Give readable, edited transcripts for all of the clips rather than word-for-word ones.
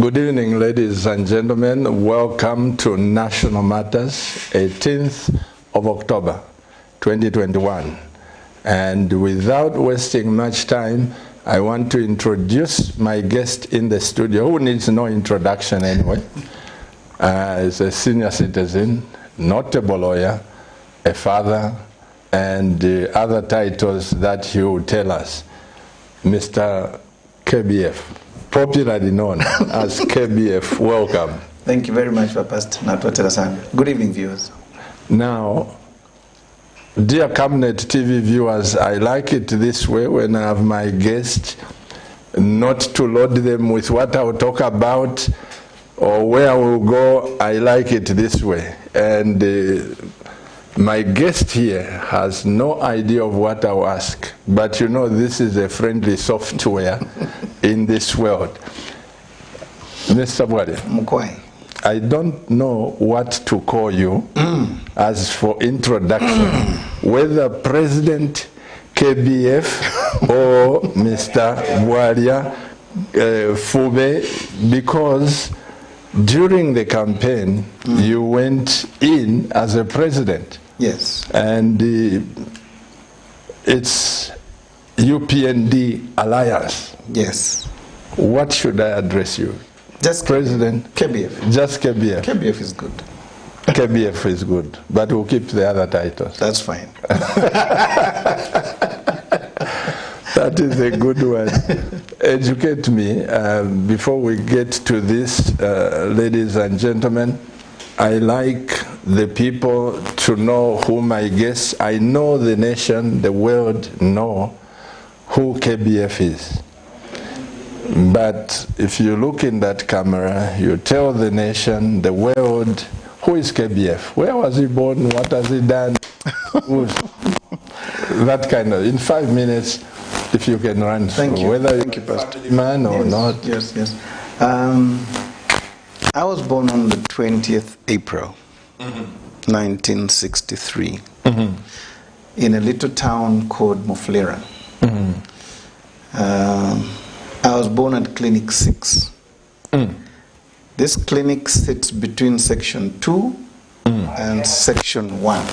Good evening, ladies and gentlemen. Welcome to National Matters, 18th of October, 2021. And without wasting much time, I want to introduce my guest in the studio, who needs no introduction anyway. Is a senior citizen, notable lawyer, a father, and the other titles that he will tell us. Mr. KBF. Popularly known as KBF. Welcome. Thank you very much, Pastor Natwatera-san. Good evening, viewers. Now, dear Camnet TV viewers, I like it this way when I have my guests, not to load them with what I'll talk about or where we'll go. I like it this way. And my guest here has no idea of what I'll ask, but you know this is a friendly software in this world. Mr. BWALYA, I don't know what to call you as for introduction, whether President KBF or Mr. BWALYA FUBE, because during the campaign you went in as a president. Yes. And it's UPND Alliance. Yes. What should I address you? Just President? KBF. Just KBF. KBF is good. KBF is good, but we'll keep the other titles. That's fine. That is a good one. Educate me. Before we get to this, ladies and gentlemen, I like the people to know who my guests. I know the nation, the world know who KBF is. But if you look in that camera, you tell the nation, the world, who is KBF? Where was he born? What has he done? That kind of, in 5 minutes, if you can run Thank through, you. whether Thank you're you, a Pastor. family man or Yes, not. Yes, yes. I was born on the 20th April, 1963, in a little town called Mufulira. I was born at Clinic 6. This clinic sits between Section 2 and Section 1.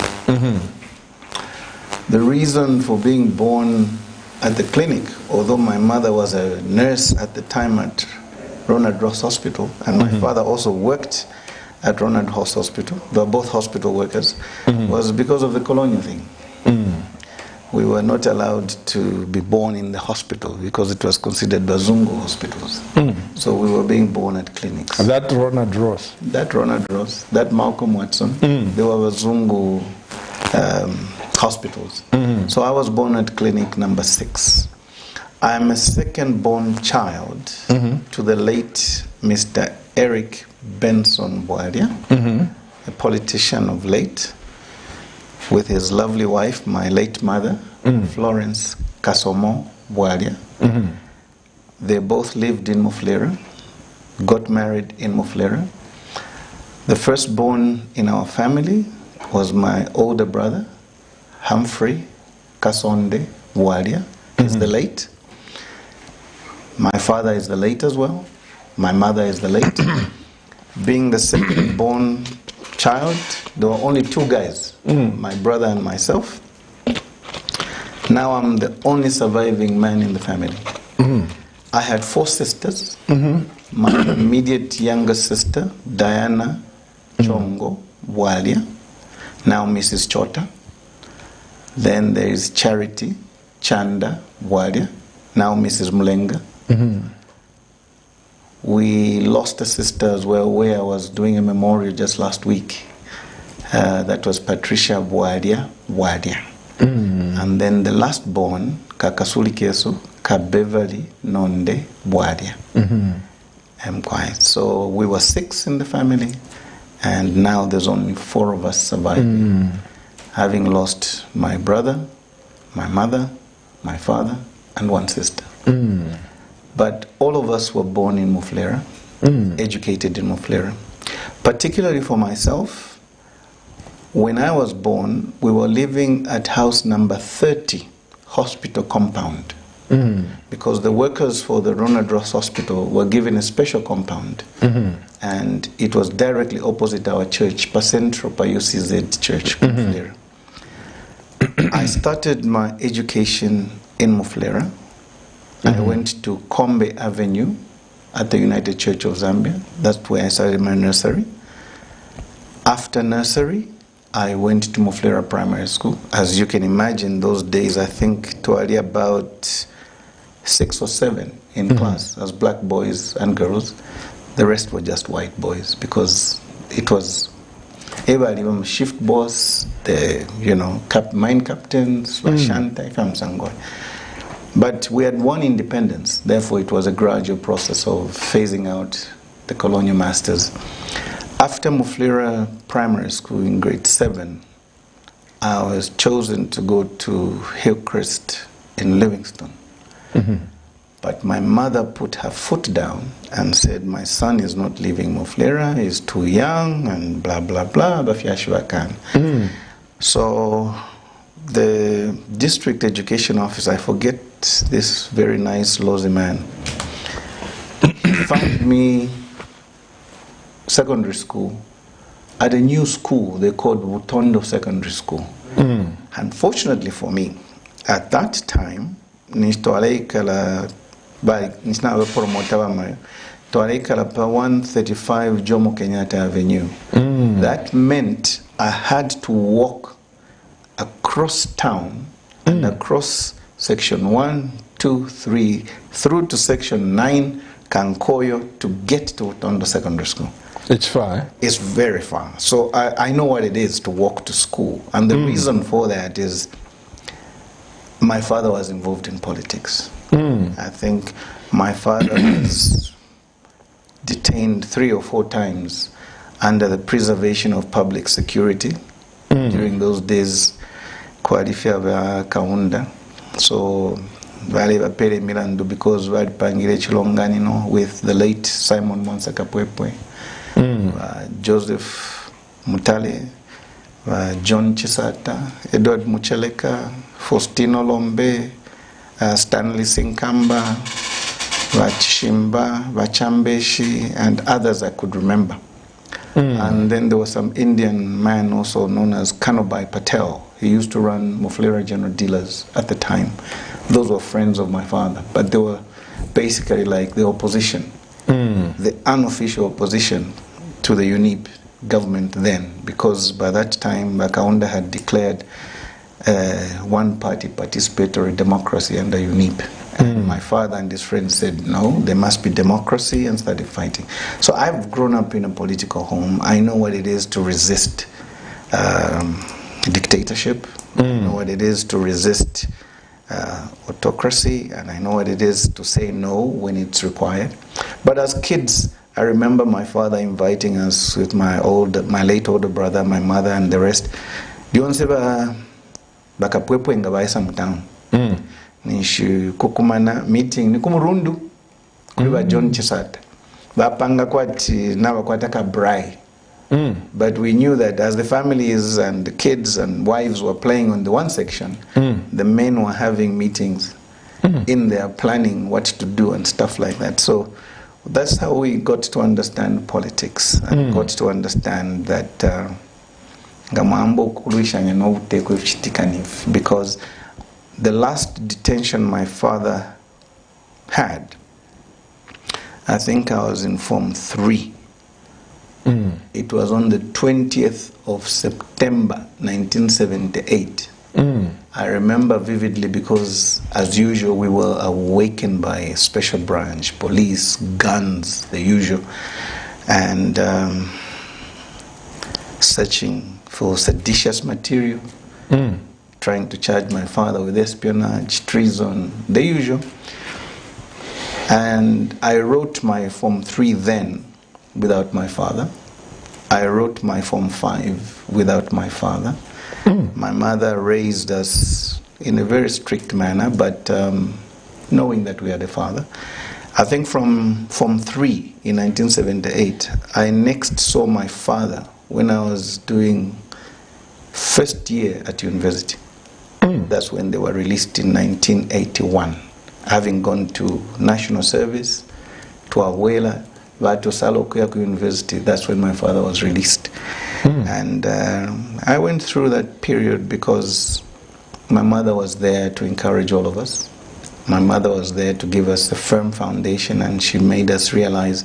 The reason for being born at the clinic, although my mother was a nurse at the time at Ronald Ross Hospital, and my father also worked at Ronald Ross Hospital, they were both hospital workers, was because of the colonial thing. We were not allowed to be born in the hospital because it was considered Bazungu hospitals. So we were being born at clinics. That Ronald Ross. That Ronald Ross, that Malcolm Watson, they were Bazungu hospitals. So I was born at clinic number 6. I'm a second-born child to the late Mr. Eric Benson BWALYA, a politician of late, with his lovely wife, my late mother, Florence Kasomo BWALYA. They both lived in Mufulira, got married in Mufulira. The firstborn in our family was my older brother, Humphrey Kasonde BWALYA, is the late. My father is the late as well. My mother is the late. Being the second-born child, there were only 2 guys, my brother and myself. Now I'm the only surviving man in the family. I had 4 sisters. My immediate younger sister, Diana Chongo BWALYA, now Mrs. Chota. Then there is Charity Chanda BWALYA, now Mrs. Mulenga. We lost a sister as well, where I was doing a memorial just last week. That was Patricia BWALYA. And then the last born, Kakasuli Keso, Kabevali Nonde BWALYA. So we were 6 in the family, and now there's only 4 of us surviving. Having lost my brother, my mother, my father, and 1 sister. But all of us were born in Mufulira, educated in Mufulira. Particularly for myself, when I was born, we were living at house number 30, hospital compound. because the workers for the Ronald Ross Hospital were given a special compound, and it was directly opposite our church, Pacentro Pa UCZ Church, Mufulira. I started my education in Mufulira. I went to Kombe Avenue at the United Church of Zambia. That's where I started my nursery. After nursery, I went to Mufulira Primary School. As you can imagine, those days, I think totally about 6 or 7 in class as black boys and girls. The rest were just white boys, because it was everybody from shift boss, the mine captains, Shanta from Sangoi. But we had won independence, therefore it was a gradual process of phasing out the colonial masters. After Mufulira Primary School in grade 7, I was chosen to go to Hillcrest in Livingston. But my mother put her foot down and said, my son is not leaving Mufulira, he's too young, and blah, blah, blah, Bafiashuakan. So the district education officer, I forget this very nice Lozi man, found me secondary school at a new school they called Wutondo Secondary School. Unfortunately for me, at that time, by 135 Jomo Kenyatta Avenue. That meant I had to walk across town and across section 1, 2, 3 through to section 9 Kankoyo to get to Wutondo Secondary School. It's far. It's very far. So I know what it is to walk to school. And the reason for that is my father was involved in politics. I think my father was detained 3 or 4 times under the preservation of public security during those days, Kwadifia Kaunda. So Vale Pere Milandu, because we had Pangire Chilonganino with the late Simon Monsaka Pwepwe, Joseph Mutale, John Chisata, Edward Mucheleka, Faustino Lombe, Stanley Sinkamba, Vachimba, Vachambeshi, and others I could remember. And then there was some Indian man also known as Kanobai Patel. He used to run Mufulira General Dealers at the time. Those were friends of my father, but they were basically like the opposition, the unofficial opposition to the UNIP government then, because by that time Bakaunda had declared one-party participatory democracy under UNIP. And my father and his friends said, no, there must be democracy, and started fighting. So I've grown up in a political home. I know what it is to resist dictatorship. I know what it is to resist autocracy, and I know what it is to say no when it's required. But as kids, I remember my father inviting us with my late older brother, my mother, and the rest. Bakapwepwe nga baisa mtown. Nishu kukumana meeting ni kumurundu kuliwa John Chisata. Bapanga kwati na wakwataka brai. But we knew that as the families and the kids and wives were playing on the one section, the men were having meetings in there planning what to do and stuff like that. So that's how we got to understand politics and got to understand that because the last detention my father had, I think I was in Form 3. It was on the 20th of September 1978. I remember vividly because, as usual, we were awakened by a special branch, police, guns, the usual, and searching for seditious material, trying to charge my father with espionage, treason, the usual. And I wrote my Form 3 then without my father. I wrote my Form 5 without my father. My mother raised us in a very strict manner, but knowing that we had a father. I think from Form 3 in 1978, I next saw my father when I was doing first year at university. That's when they were released in 1981. having gone to national service, to BWALYA, but to Salokuyaku University. That's when my father was released. And I went through that period because my mother was there to encourage all of us. My mother was there to give us a firm foundation, and she made us realize,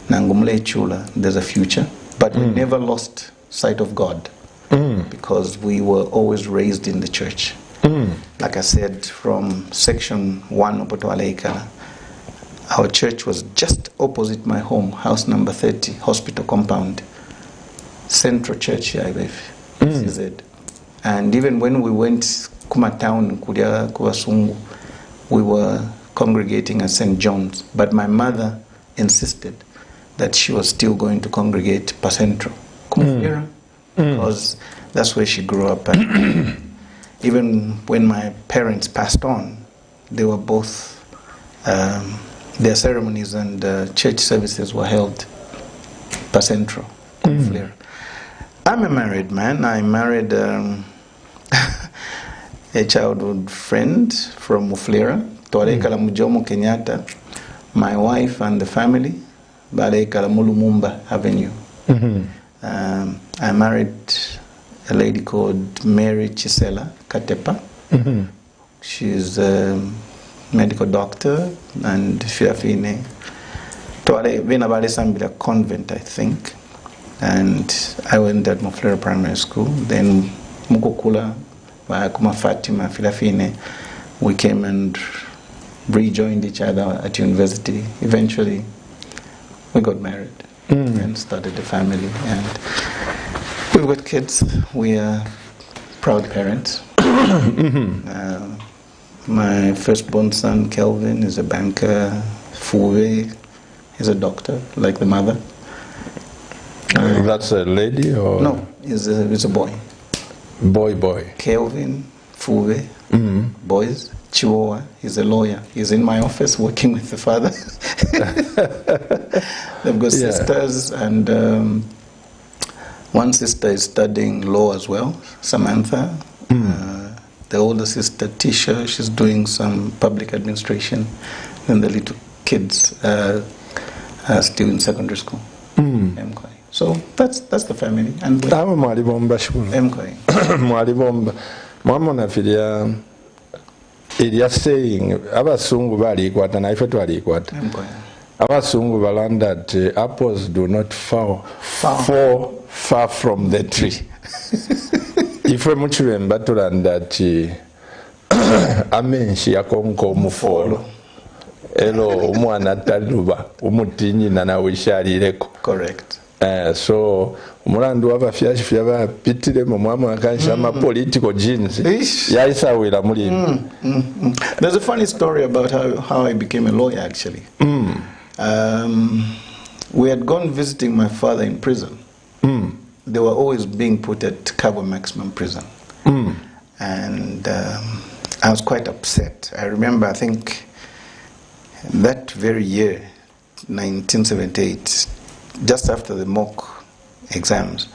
Nangumle Chula, there's a future. But we never lost sight of God because we were always raised in the church. Like I said, from section 1 of BWALYA, our church was just opposite my home, house number 30, hospital compound, Central Church here, CZ. And even when we went Kuma town, Kuria Kuwasungu, we were congregating at St. John's. But my mother insisted that she was still going to congregate Pasentro, because that's where she grew up. And even when my parents passed on, they were both, their ceremonies and church services were held Pasentro, I'm a married man. I married a childhood friend from Muflira, Toarekala Mujomo Kenyatta. My wife and the family, Balekala Mulumumba Avenue. I married a lady called Mary Chisela Katepa. She's a medical doctor, and Fiafine. Toale Venabale Sambila convent, I think. And I went at Muflira Primary School. Then Mukukula, Kuma Fatima, Filafine, we came and rejoined each other at university. Eventually, we got married and started a family. And we've got kids. We are proud parents. My firstborn son, Kelvin, is a banker. FUBE is a doctor, like the mother. That's a lady or? No, he's a boy. Boy. Kelvin, FUBE, boys. Chihuahua, he's a lawyer. He's in my office working with the father. They've got sisters, and one sister is studying law as well, Samantha. The older sister, Tisha, she's doing some public administration. And the little kids are still in secondary school. So that's the family. And Ilya saying, abasungu balikwata na ife twalikwata. Abasungu balanda that apples do not fall far from the tree. Ife muchibemba tulanda ati amenshi yakonko omufolo. Elo umwana taluba umutinyi na wishalireko. Correct. So umulandu wabafyashi pitire mu mwamu akanshama political genes yaisawira muri. There's a funny story about how I became a lawyer, actually. We had gone visiting my father in prison. They were always being put at Cabo Maximum Prison. And I was quite upset. I remember, I think, that very year, 1978, just after the mock exams,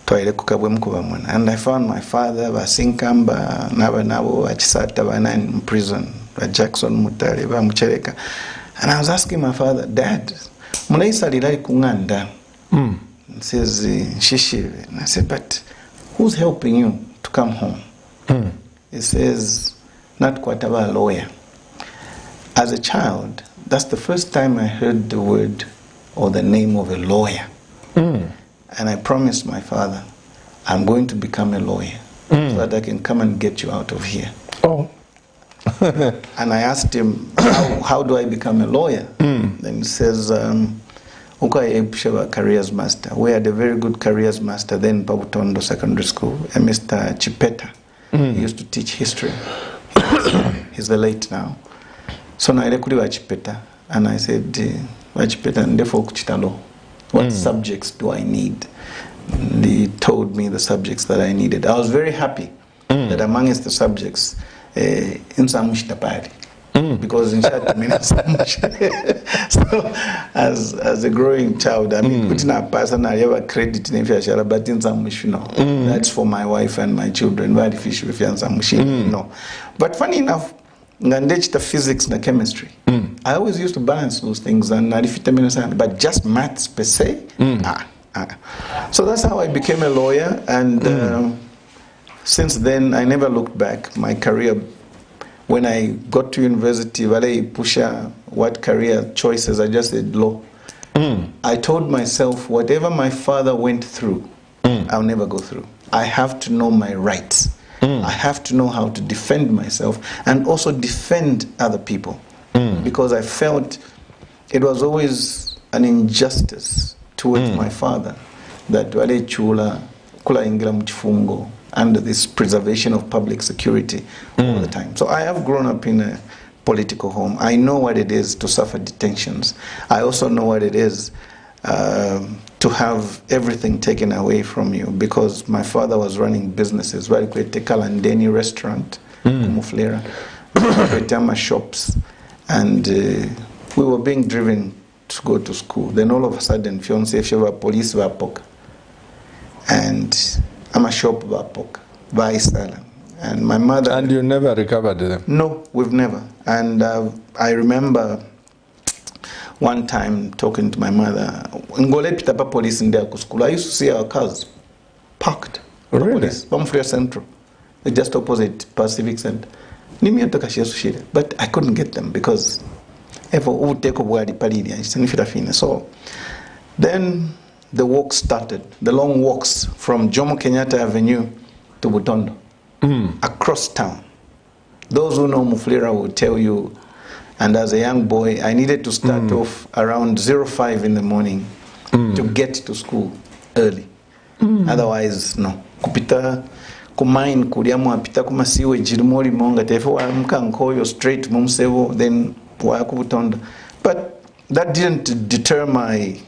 and I found my father Basinkamba Nabanabo Achisata Bana in prison, Jackson Mutare Muchereka. And I was asking my father, Dad, Munaisa Lilai Kunganda says Shishi. And I said, but who's helping you to come home? He says, not quite a lawyer. As a child, that's the first time I heard the word or the name of a lawyer. And I promised my father, I'm going to become a lawyer so that I can come and get you out of here. And I asked him, how do I become a lawyer? Then he says, careers master. We had a very good careers master then in Pabutondo Secondary School, Mr. Chipeta. He used to teach history. He's the late now. So I Chipeta, and I said, what subjects do I need? And he told me the subjects that I needed. I was very happy that amongst the subjects, because in short, so as a growing child, I mean, putting a person I have a credit in Fiashara, but in some that's for my wife and my children. No. But funny enough, ngandechita physics na chemistry. I always used to balance those things, and but just maths per se. So that's how I became a lawyer, and since then I never looked back. My career, when I got to university, what career choices? I just said law. I told myself, whatever my father went through, I'll never go through. I have to know my rights. I have to know how to defend myself and also defend other people. Because I felt it was always an injustice towards my father that wale chula kula ingira mchifungo under this preservation of public security all the time. So I have grown up in a political home. I know what it is to suffer detentions. I also know what it is to have everything taken away from you, because my father was running businesses. Kalandeni restaurant, Muflera, shops, and we were being driven to go to school. Then all of a sudden, fiancé police vapok, and I'm a shop vapok, vaisala. And my mother... And you never recovered them? No, we've never. And I remember one time talking to my mother, police in school. I used to see our cars parked. Really? Police, Pamphlet Central, just opposite Pacific Center. But I couldn't get them because so then the walk started, the long walks from Jomo Kenyatta Avenue to Butondo. Across town. Those who know Muflera will tell you, and as a young boy, I needed to start off around 05 in the morning to get to school early. Otherwise, no. Kupita kumain kuriamu apita kumasiwe jirimori monga tefo amkankoyo straight mumsevo then wakubutonda. But that didn't deter my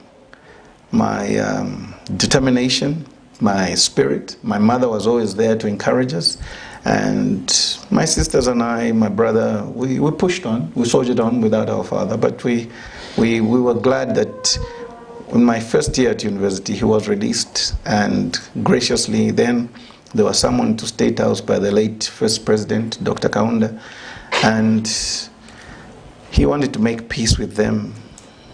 determination, my spirit. My mother was always there to encourage us, and my sisters and I, my brother, we pushed on, we soldiered on without our father. But we were glad that in my first year at university he was released, and graciously then there was summoned to State House by the late first president, Dr. Kaunda, and he wanted to make peace with them.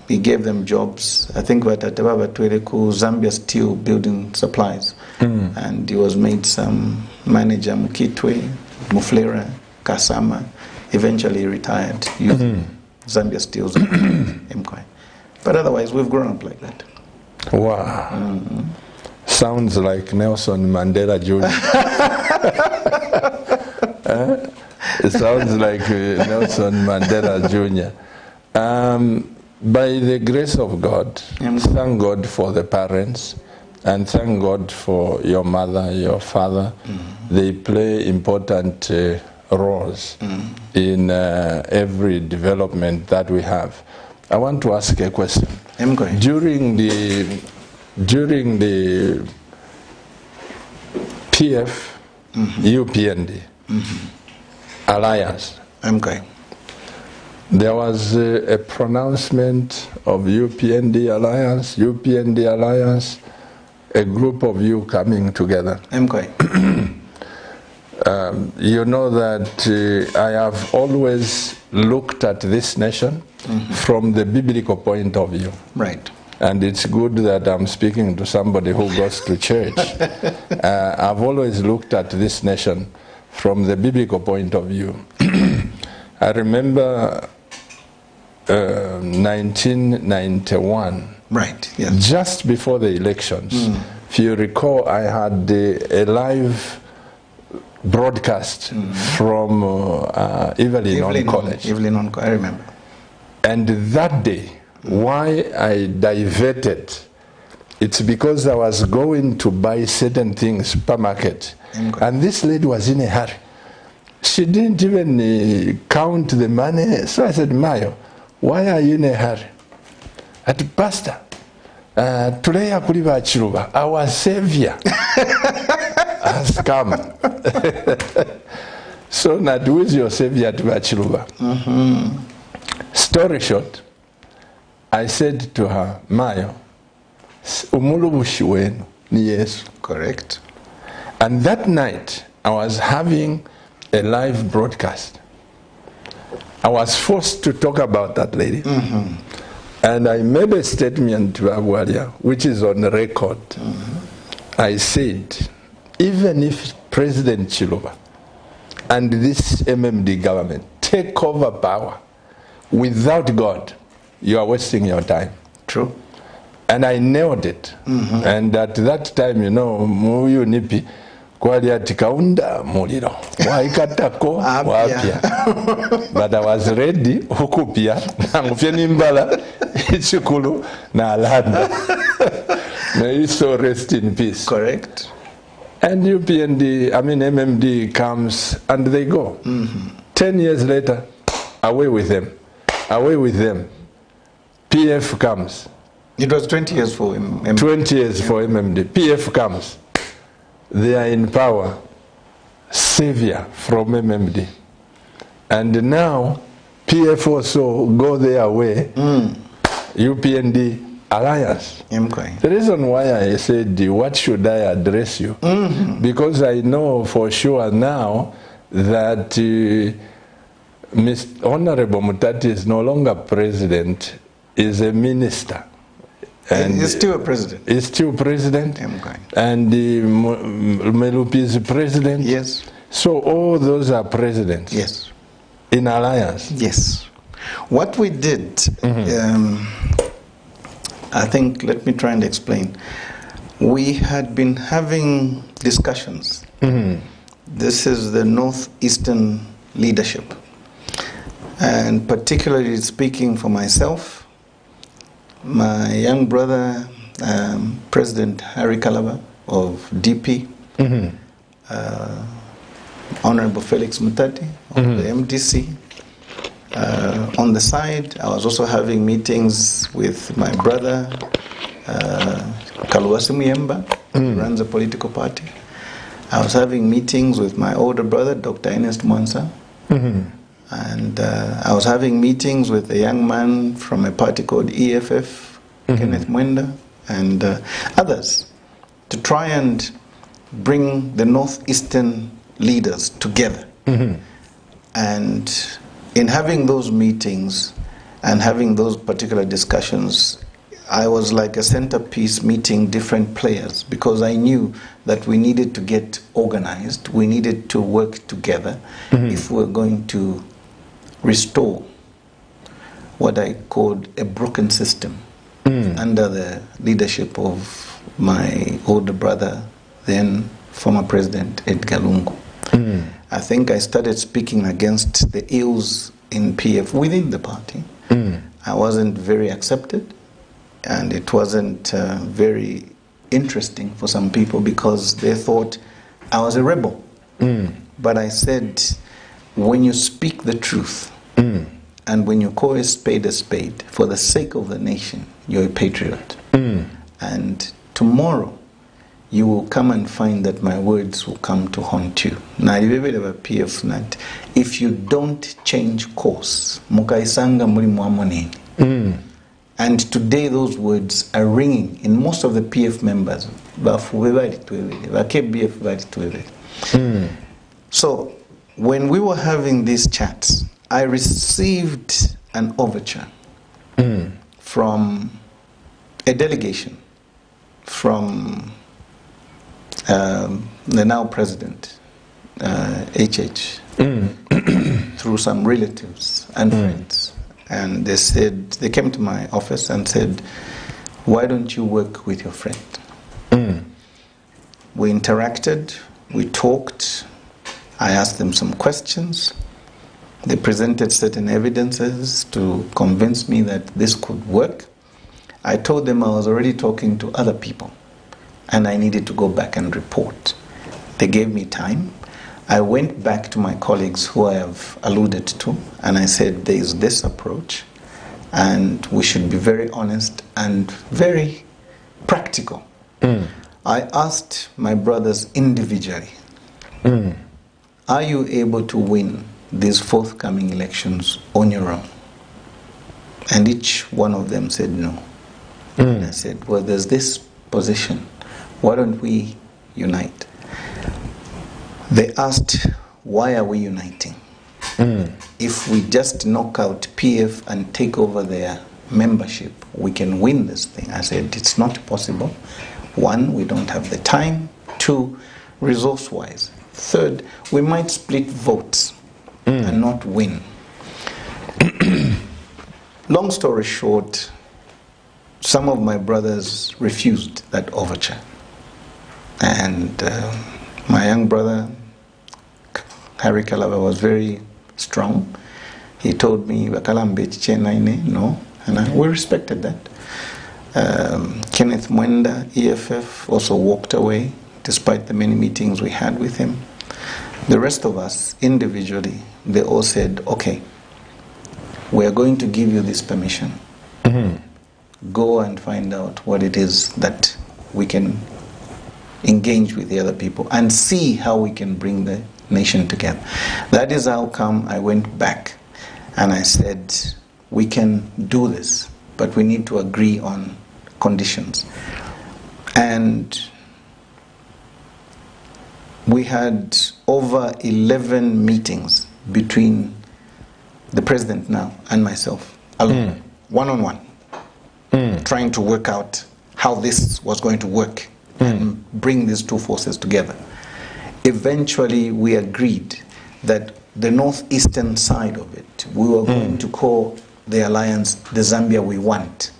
He gave them jobs. I think Zambia Steel Building Supplies. And he was made some manager, Mukitwe, Muflera, Kasama. Eventually retired using Zambia Steel's MKI. But otherwise, we've grown up like that. Wow. Sounds like Nelson Mandela Jr. It sounds like Nelson Mandela Jr. By the grace of God, thank God for the parents, and thank God for your mother, your father. They play important roles in every development that we have. I want to ask a question. During the PF, UPND alliance, there was a pronouncement of UPND alliance, a group of you coming together. You know that I have always looked at this nation from the biblical point of view. Right. And it's good that I'm speaking to somebody who goes to church. I've always looked at this nation from the biblical point of view. I remember 1991. Right, yes. Just before the elections. If you recall, I had a live broadcast from Evelyn College. Evelyn, I remember. And that day, why I diverted, it's because I was going to buy certain things, supermarket. And this lady was in a hurry. She didn't even count the money. So I said, Mayo, why are you in a hurry? At Pastor, today our Savior has come. So now, who is your Savior to Bachiluba? Story short, I said to her, Mayo, umulubushi wenu ni Yesu. Correct. And that night, I was having a live broadcast. I was forced to talk about that lady. And I made a statement to BWALYA, which is on the record. I said, even if President Chiluba and this MMD government take over power without God, you are wasting your time. True. And I nailed it. And at that time, you know, muyu nipi kwali atikaunda muliro waikatako wapya. But I was ready hukupya ngufye nimbala ichikulu na alanda. May you so rest in peace. Correct. And UPND, I mean MMD comes and they go. 10 years later, away with them. Away with them. PF comes. It was 20 years for MMD. 20 years for MMD. PF comes. They are in power. Savior from MMD. And now, PF also go their way. UPND alliance. The reason why I said, what should I address you? Because I know for sure now that Mr. Honorable Mutati is no longer president, is a minister. And he's still a president. He's still president. And Melupi is president. Yes. So all those are presidents. Yes. In alliance. Yes. What we did, I think, let me try and explain. We had been having discussions. This is the Northeastern leadership. And particularly speaking for myself, my young brother, President Harry Kalaba of DP, Honorable Felix Mutati of the MDC. On the side, I was also having meetings with my brother, Kaluwasi Muyemba, who runs a political party. I was having meetings with my older brother, Dr. Ernest Mwansa. And I was having meetings with a young man from a party called EFF, Kenneth Mwenda, and others, to try and bring the Northeastern leaders together. And in having those meetings and having those particular discussions, I was like a centerpiece meeting different players, because I knew that we needed to get organized, we needed to work together if we're going to restore what I called a broken system under the leadership of my older brother, then former President Edgar Lungu. I think I started speaking against the ills in PF within the party. I wasn't very accepted, and it wasn't very interesting for some people because they thought I was a rebel. But I said, when you speak the truth and when you call a spade for the sake of the nation, you're a patriot. And tomorrow you will come and find that my words will come to haunt you. If you don't change course, and today those words are ringing in most of the PF members. So when we were having these chats, I received an overture from a delegation from the now president, HH, through some relatives and friends. And they said, they came to my office and said, why don't you work with your friend? We interacted, we talked, I asked them some questions. They presented certain evidences to convince me that this could work. I told them I was already talking to other people and I needed to go back and report. They gave me time. I went back to my colleagues who I have alluded to, and I said, there is this approach, and we should be very honest and very practical. I asked my brothers individually, are you able to win these forthcoming elections on your own? And each one of them said no. And I said, well, there's this position. Why don't we unite? They asked, why are we uniting? If we just knock out PF and take over their membership, we can win this thing. I said, it's not possible. One, we don't have the time. Two, resource-wise. Third, we might split votes and not win. Long story short, some of my brothers refused that overture. And my young brother, Harry Kalaba, was very strong. He told me, no, and we respected that. Kenneth Mwenda, EFF, also walked away, despite the many meetings we had with him. The rest of us, individually, they all said, okay, we are going to give you this permission. Go and find out what it is that we can engage with the other people and see how we can bring the nation together. That is how come I went back and I said, we can do this, but we need to agree on conditions. And we had over 11 meetings between the president now and myself, alone, one-on-one, trying to work out how this was going to work and bring these two forces together. Eventually, we agreed that the northeastern side of it, we were going to call the alliance the Zambia we want.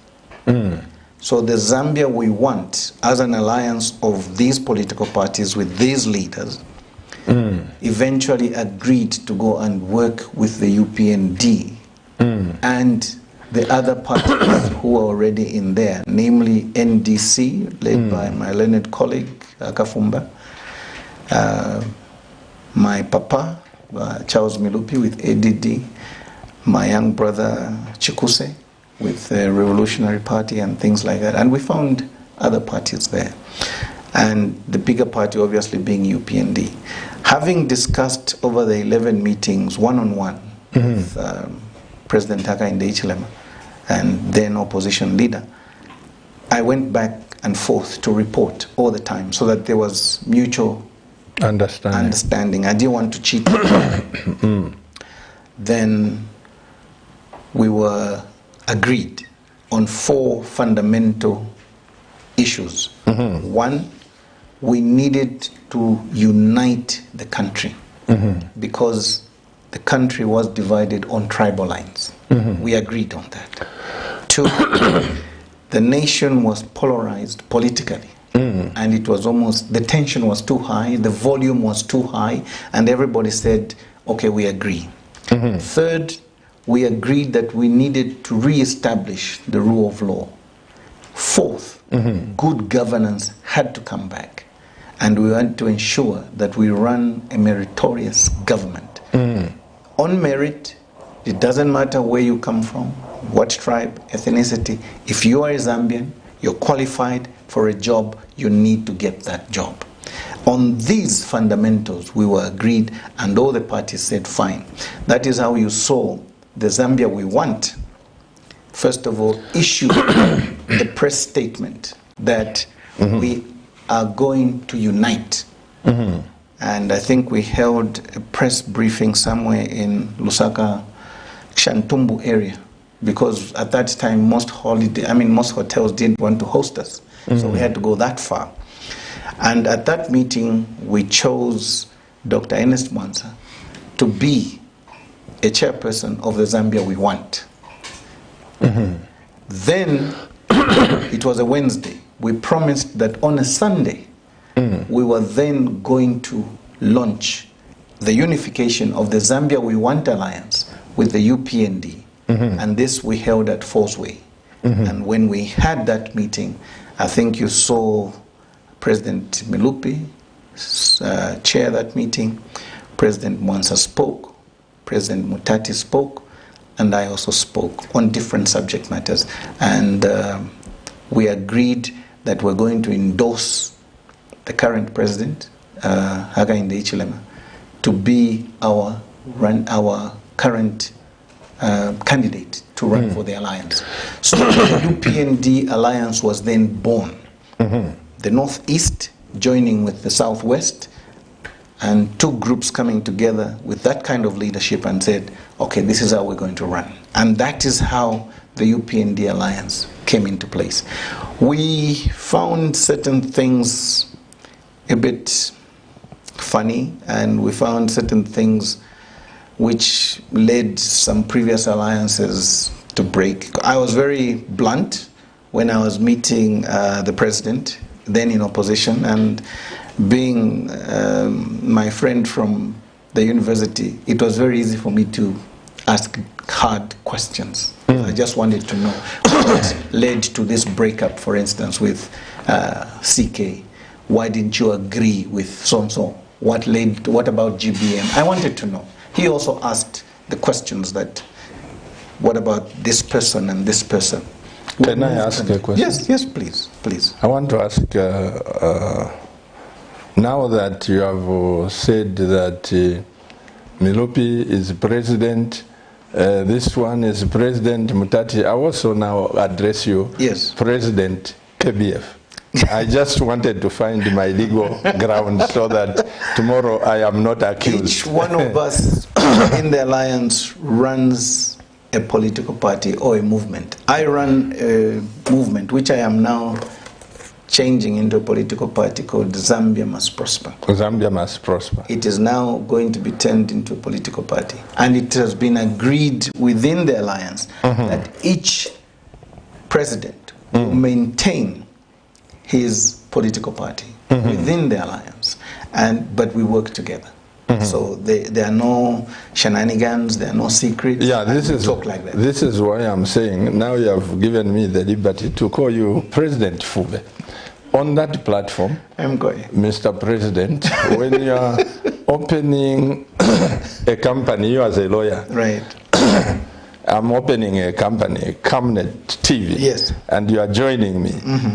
So the Zambia we want, as an alliance of these political parties with these leaders, eventually agreed to go and work with the UPND and the other parties who are already in there, namely NDC, led by my learned colleague, Kafumba, my papa, Charles Milupi with ADD, my young brother Chikuse with the Revolutionary Party and things like that. And we found other parties there. And the bigger party obviously being UPND. Having discussed over the 11 meetings one-on-one with President Hakainde Hichilema and then opposition leader, I went back and forth to report all the time so that there was mutual understanding. I didn't want to cheat. Then we were agreed on 4 fundamental issues. One, we needed to unite the country because the country was divided on tribal lines. We agreed on that. 2, the nation was polarized politically. And it was almost, the tension was too high, the volume was too high, and everybody said, okay, we agree. Third, we agreed that we needed to re-establish the rule of law. Fourth, good governance had to come back. And we want to ensure that we run a meritorious government. On merit, it doesn't matter where you come from, what tribe, ethnicity. If you are a Zambian, you're qualified for a job, you need to get that job. On these fundamentals, we were agreed, and all the parties said, fine. That is how you saw the Zambia we want, first of all, issue a press statement that we are going to unite. And I think we held a press briefing somewhere in Lusaka, Shantumbu area, because at that time most hotels didn't want to host us. So we had to go that far. And at that meeting, we chose Dr. Ernest Mwansa to be a chairperson of the Zambia we want. Then, it was a Wednesday. We promised that on a Sunday, we were then going to launch the unification of the Zambia we want alliance with the UPND. And this we held at Fallsway. And when we had that meeting, I think you saw President Milupi chair that meeting. President Mwansa spoke, President Mutati spoke, and I also spoke on different subject matters. And we agreed that we're going to endorse the current president, Hakainde Hichilema, to be our current candidate to run for the alliance. So the UPND alliance was then born. The Northeast joining with the Southwest, and two groups coming together with that kind of leadership and said, okay, this is how we're going to run. And that is how the UPND alliance came into place. We found certain things a bit funny, and we found certain things which led some previous alliances to break. I was very blunt when I was meeting the president, then in opposition, and being my friend from the university, it was very easy for me to ask hard questions. I just wanted to know what led to this breakup, for instance, with CK. Why didn't you agree with so-and-so? What about GBM? I wanted to know. He also asked the questions that, what about this person and this person? Can I ask a question? Yes, please. I want to ask, now that you have said that Milupi is president, this one is President Mutati, I also now address you, yes, President KBF. I just wanted to find my legal ground so that tomorrow I am not accused. Each one of us in the alliance runs a political party or a movement. I run a movement which I am now changing into a political party called Zambia Must Prosper. Zambia Must Prosper. It is now going to be turned into a political party. And it has been agreed within the alliance that each president will maintain his political party within the alliance, but we work together. So there are no shenanigans, there are no secrets. Yeah, talk like that. This is why I'm saying now you have given me the liberty to call you President FUBE. On that platform, Mr. President, when you are opening a company, you as a lawyer, right? I'm opening a company, Camnet TV, yes, and you are joining me.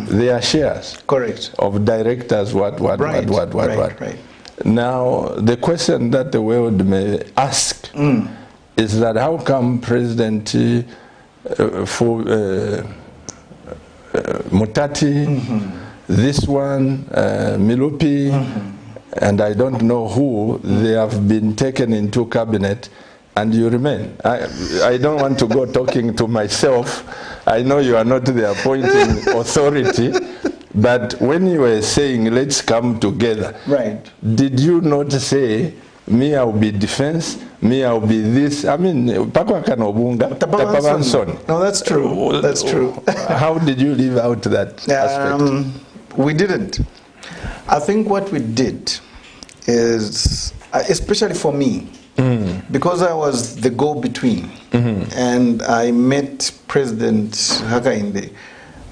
There are shares, correct, of directors, what. Now, the question that the world may ask is that how come President Mutati, this one, Milupi, and I don't know who, they have been taken into cabinet and you remain. I don't want to go talking to myself. I know you are not the appointing authority, but when you were saying, let's come together, right? Did you not say, me I'll be defense, me I'll be this? I mean, No, that's true. That's true. How did you leave out that aspect? We didn't. I think what we did is, especially for me, because I was the go-between, and I met President Hakainde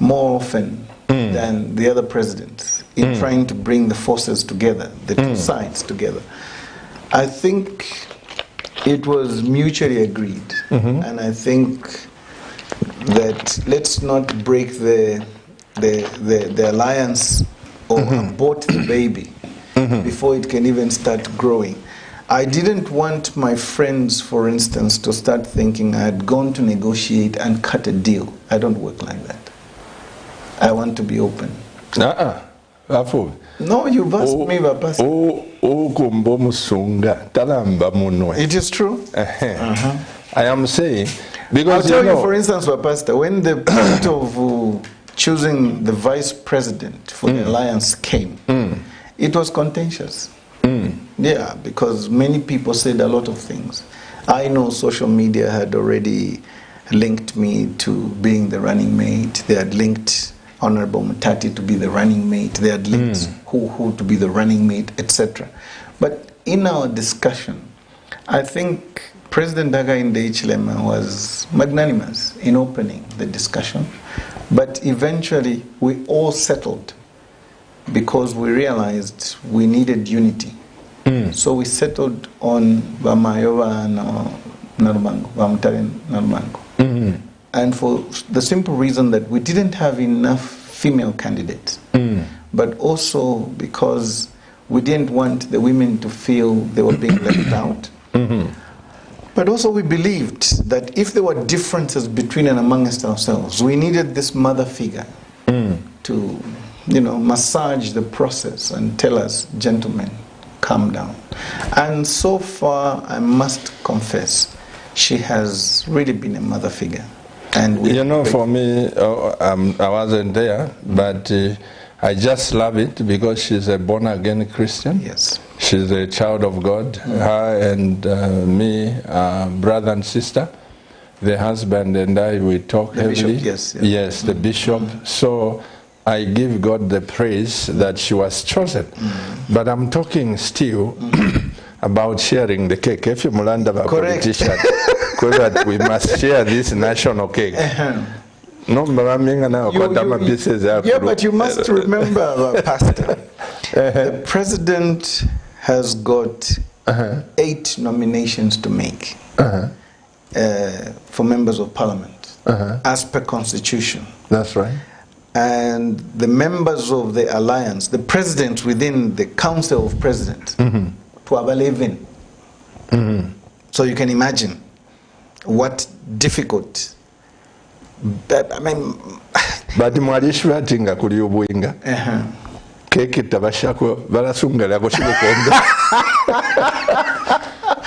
more often than the other presidents in trying to bring the forces together, the two sides together. I think it was mutually agreed, and I think that let's not break the alliance or abort the baby before it can even start growing. I didn't want my friends, for instance, to start thinking I had gone to negotiate and cut a deal. I don't work like that. I want to be open. No, you've asked me, Papa. It is true. I am saying, because I'll tell you, for instance, Pastor, when the point of choosing the vice president for the alliance came, it was contentious. Yeah, because many people said a lot of things. I know social media had already linked me to being the running mate. They had linked Honorable Mutati to be the running mate. They had linked who to be the running mate, etc. But in our discussion, I think President Hakainde Hichilema was magnanimous in opening the discussion. But eventually, we all settled because we realized we needed unity. So we settled on Bamayova and Narumango, Bamutare Narumango. And for the simple reason that we didn't have enough female candidates, but also because we didn't want the women to feel they were being left out. But also we believed that if there were differences between and amongst ourselves, we needed this mother figure to, massage the process and tell us, gentlemen, calm down. And so far, I must confess, she has really been a mother figure. And you know, for me, I wasn't there, but I just love it because she's a born-again Christian. Yes. She's a child of God. Her and me, brother and sister. The husband and I, we talk heavily. Bishop, yes. Yes, the bishop. So I give God the praise that she was chosen. But I'm talking still about sharing the cake. If you're Mulanda, politician, that we must share this national cake. No, yeah, but you must remember, Pastor, the president has got 8 nominations to make for members of parliament, as per constitution. That's right. And the members of the alliance, the presidents within the council of presidents, to have 11. So you can imagine what difficult. I mean, but mwalishu atinga kuli ubwinga keke tabashako balasunga ko shibukombe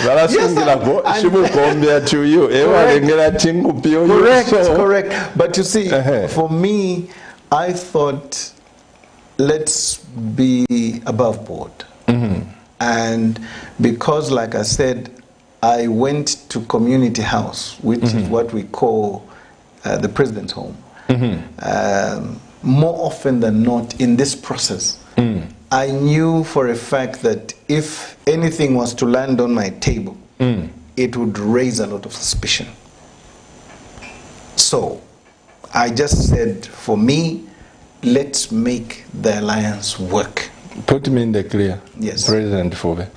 balasungira ko shibukombe to you ewalengera tingu pyo. Correct. But you see, for me, I thought, let's be above board. And because, like I said, I went to community house, which is what we call the president's home. More often than not in this process, I knew for a fact that if anything was to land on my table, it would raise a lot of suspicion. So I just said, for me, let's make the alliance work. Put me in the clear, yes. President FUBE.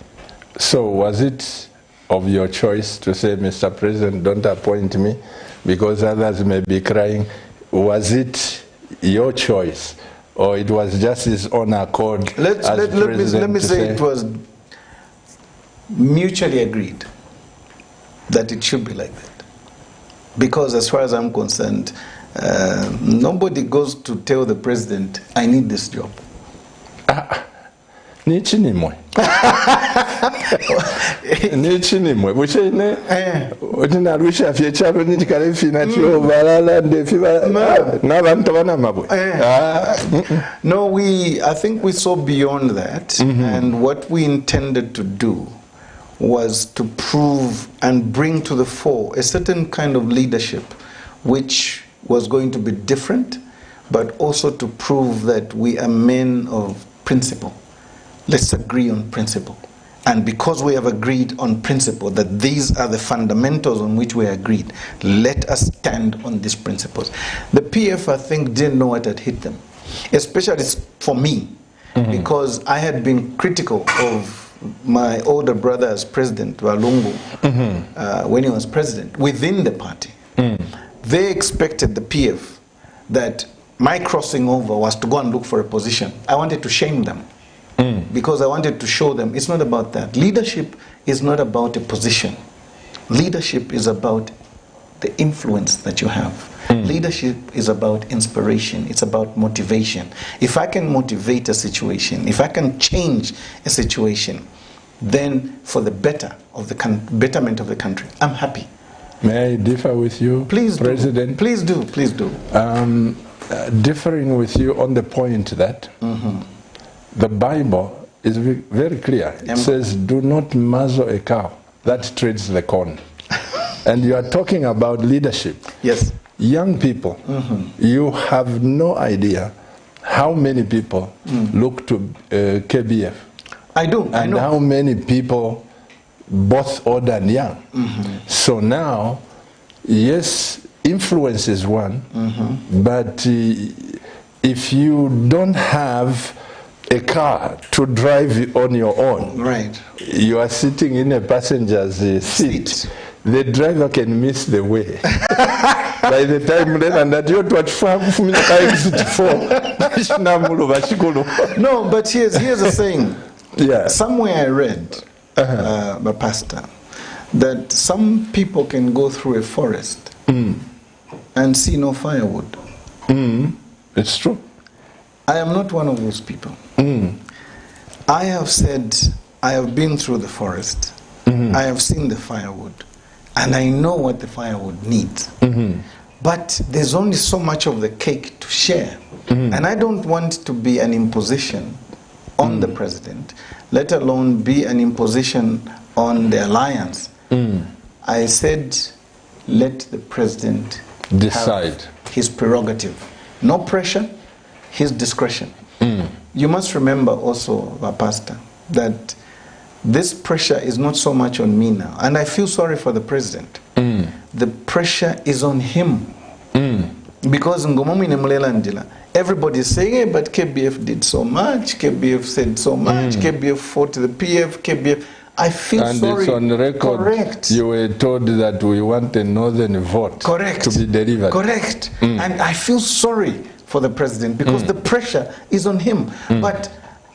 So was it of your choice to say, Mr. President, don't appoint me because others may be crying? Was it your choice, or it was just his own accord? Let me say it was mutually agreed that it should be like that. Because as far as I'm concerned, nobody goes to tell the president, I need this job. Nichinimwe. Nichinimwe. Bushene. Otina rusha fiechalo nitikale fina chio balala ndefiba. Nabantu bana mabwe. No, I think we saw beyond that, and what we intended to do was to prove and bring to the fore a certain kind of leadership which was going to be different, but also to prove that we are men of principle. Let's agree on principle. And because we have agreed on principle, that these are the fundamentals on which we agreed, let us stand on these principles. The PF, I think, didn't know what had hit them, especially for me, because I had been critical of my older brother as president, Walungu, when he was president, within the party. They expected, the PF, that my crossing over was to go and look for a position. I wanted to shame them. Because I wanted to show them it's not about that. Leadership is not about a position. Leadership is about the influence that you have. Leadership is about inspiration. It's about motivation. If I can motivate a situation, if I can change a situation, then for the betterment of the country, I'm happy. May I differ with you, please, President? Please do. Please do. Differing with you on the point that the Bible is very clear. It says, do not muzzle a cow that treads the corn. And you are talking about leadership. Yes. Young people, you have no idea how many people look to KBF. I do. And I know. how many people, both old and young. So now, yes, influence is one, but if you don't have a car to drive on your own, right, you are sitting in a passenger's seat, the driver can miss the way. By the time no, but here's a saying. Yeah. Somewhere I read, Pastor, that some people can go through a forest and see no firewood. It's true. I am not one of those people. I have said I have been through the forest. I have seen the firewood. And I know what the firewood needs. But there's only so much of the cake to share. And I don't want to be an imposition on the president, let alone be an imposition on the alliance. I said, let the president decide his prerogative. No pressure, his discretion. You must remember also, Pastor, that this pressure is not so much on me now. And I feel sorry for the president. The pressure is on him. Because everybody is saying, hey, but KBF did so much, KBF said so much, KBF fought the PF, KBF. I feel sorry. And it's on record. Correct. You were told that we want a northern vote to be delivered. Correct. And I feel sorry for the president because the pressure is on him. But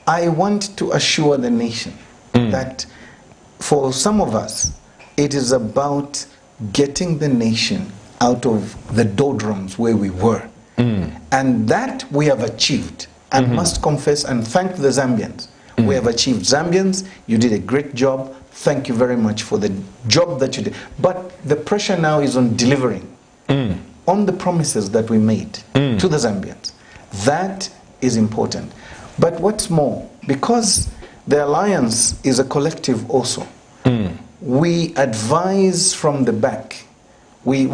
I want to assure the nation that for some of us, it is about getting the nation out of the doldrums where we were. And that we have achieved. And must confess and thank the Zambians. We have achieved. Zambians, you did a great job. Thank you very much for the job that you did. But the pressure now is on delivering on the promises that we made to the Zambians. That is important. But what's more, because the alliance is a collective also, we advise from the back. We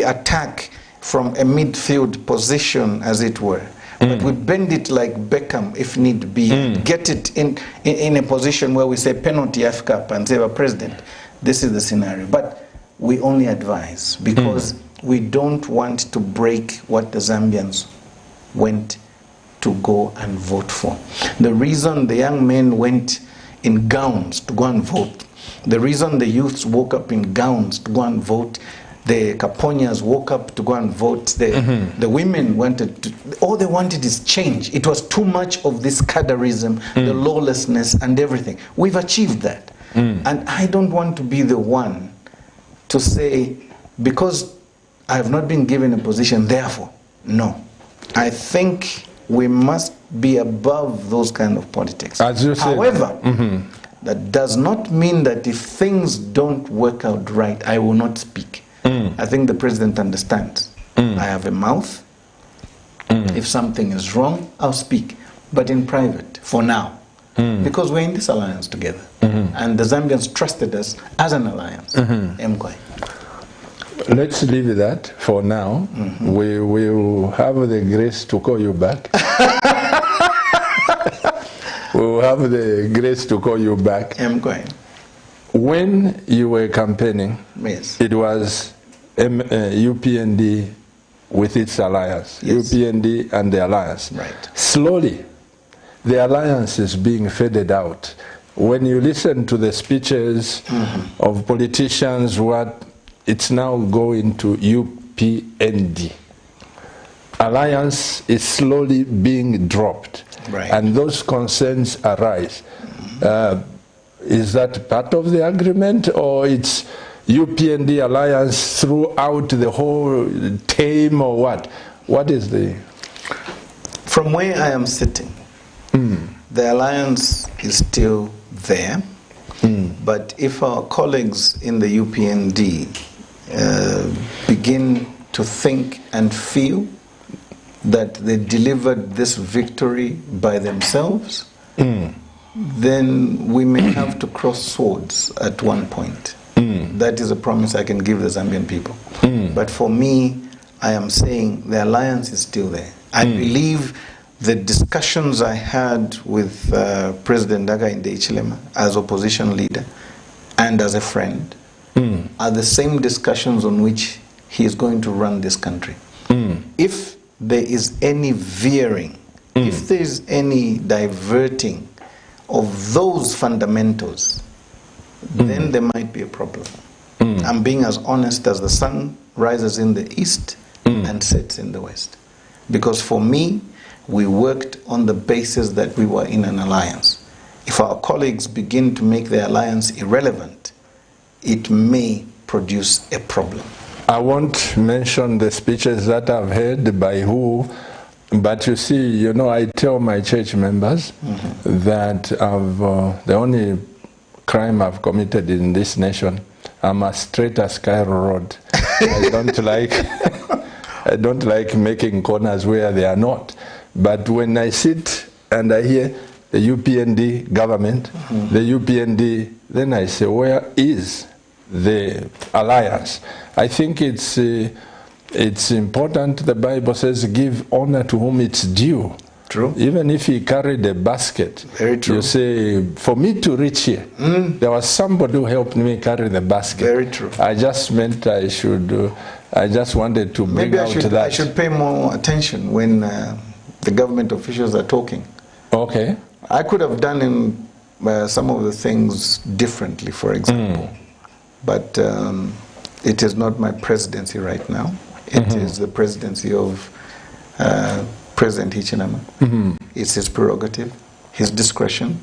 attack from a midfield position, as it were. But we bend it like Beckham, if need be, get it in a position where we say penalty F cup and say, well, President, this is the scenario. But we only advise because we don't want to break what the Zambians went to go and vote for. The reason the young men went in gowns to go and vote, the reason the youths woke up in gowns to go and vote, the Caponias woke up to go and vote, the women wanted to, all they wanted is change. It was too much of this cadarism, the lawlessness and everything. We've achieved that. And I don't want to be the one to say, because I have not been given a position, therefore, no. I think we must be above those kind of politics. As you said. However, that does not mean that if things don't work out right, I will not speak. I think the president understands. I have a mouth. If something is wrong, I'll speak. But in private, for now. Because we're in this alliance together. And the Zambians trusted us as an alliance. Let's leave that for now. We will have the grace to call you back. We will have the grace to call you back. When you were campaigning, it was UPND with its alliance. UPND and the alliance. Slowly, the alliance is being faded out. When you listen to the speeches of politicians, it's now going to UPND. Alliance is slowly being dropped. And those concerns arise. Is that part of the agreement, or it's UPND alliance throughout the whole term, or what? What is the... From where I am sitting, the alliance is still there. But if our colleagues in the UPND begin to think and feel that they delivered this victory by themselves, then we may have to cross swords at one point. That is a promise I can give the Zambian people. But for me, I am saying the alliance is still there. I believe the discussions I had with President Hakainde Hichilema as opposition leader and as a friend are the same discussions on which he is going to run this country. If there is any veering, if there is any diverting of those fundamentals, then there might be a problem. I'm being as honest as the sun rises in the east and sets in the west. Because for me, we worked on the basis that we were in an alliance. If our colleagues begin to make the alliance irrelevant, it may produce a problem. I won't mention the speeches that I've heard by who But you see, you know, I tell my church members that the only crime I've committed in this nation, I'm as straight as Cairo Road. I don't like making corners where they are not. But when I sit and I hear the UPND government, the UPND, then I say, where is the alliance? I think it's important. The Bible says, give honor to whom it's due. True. Even if he carried a basket, very true. You say, for me to reach here, there was somebody who helped me carry the basket. Very true. I just meant I should, I just wanted to bring out that. I should pay more attention when the government officials are talking. Okay. I could have done some of the things differently, for example. But it is not my presidency right now. It is the presidency of President Hichinama. It's his prerogative, his discretion.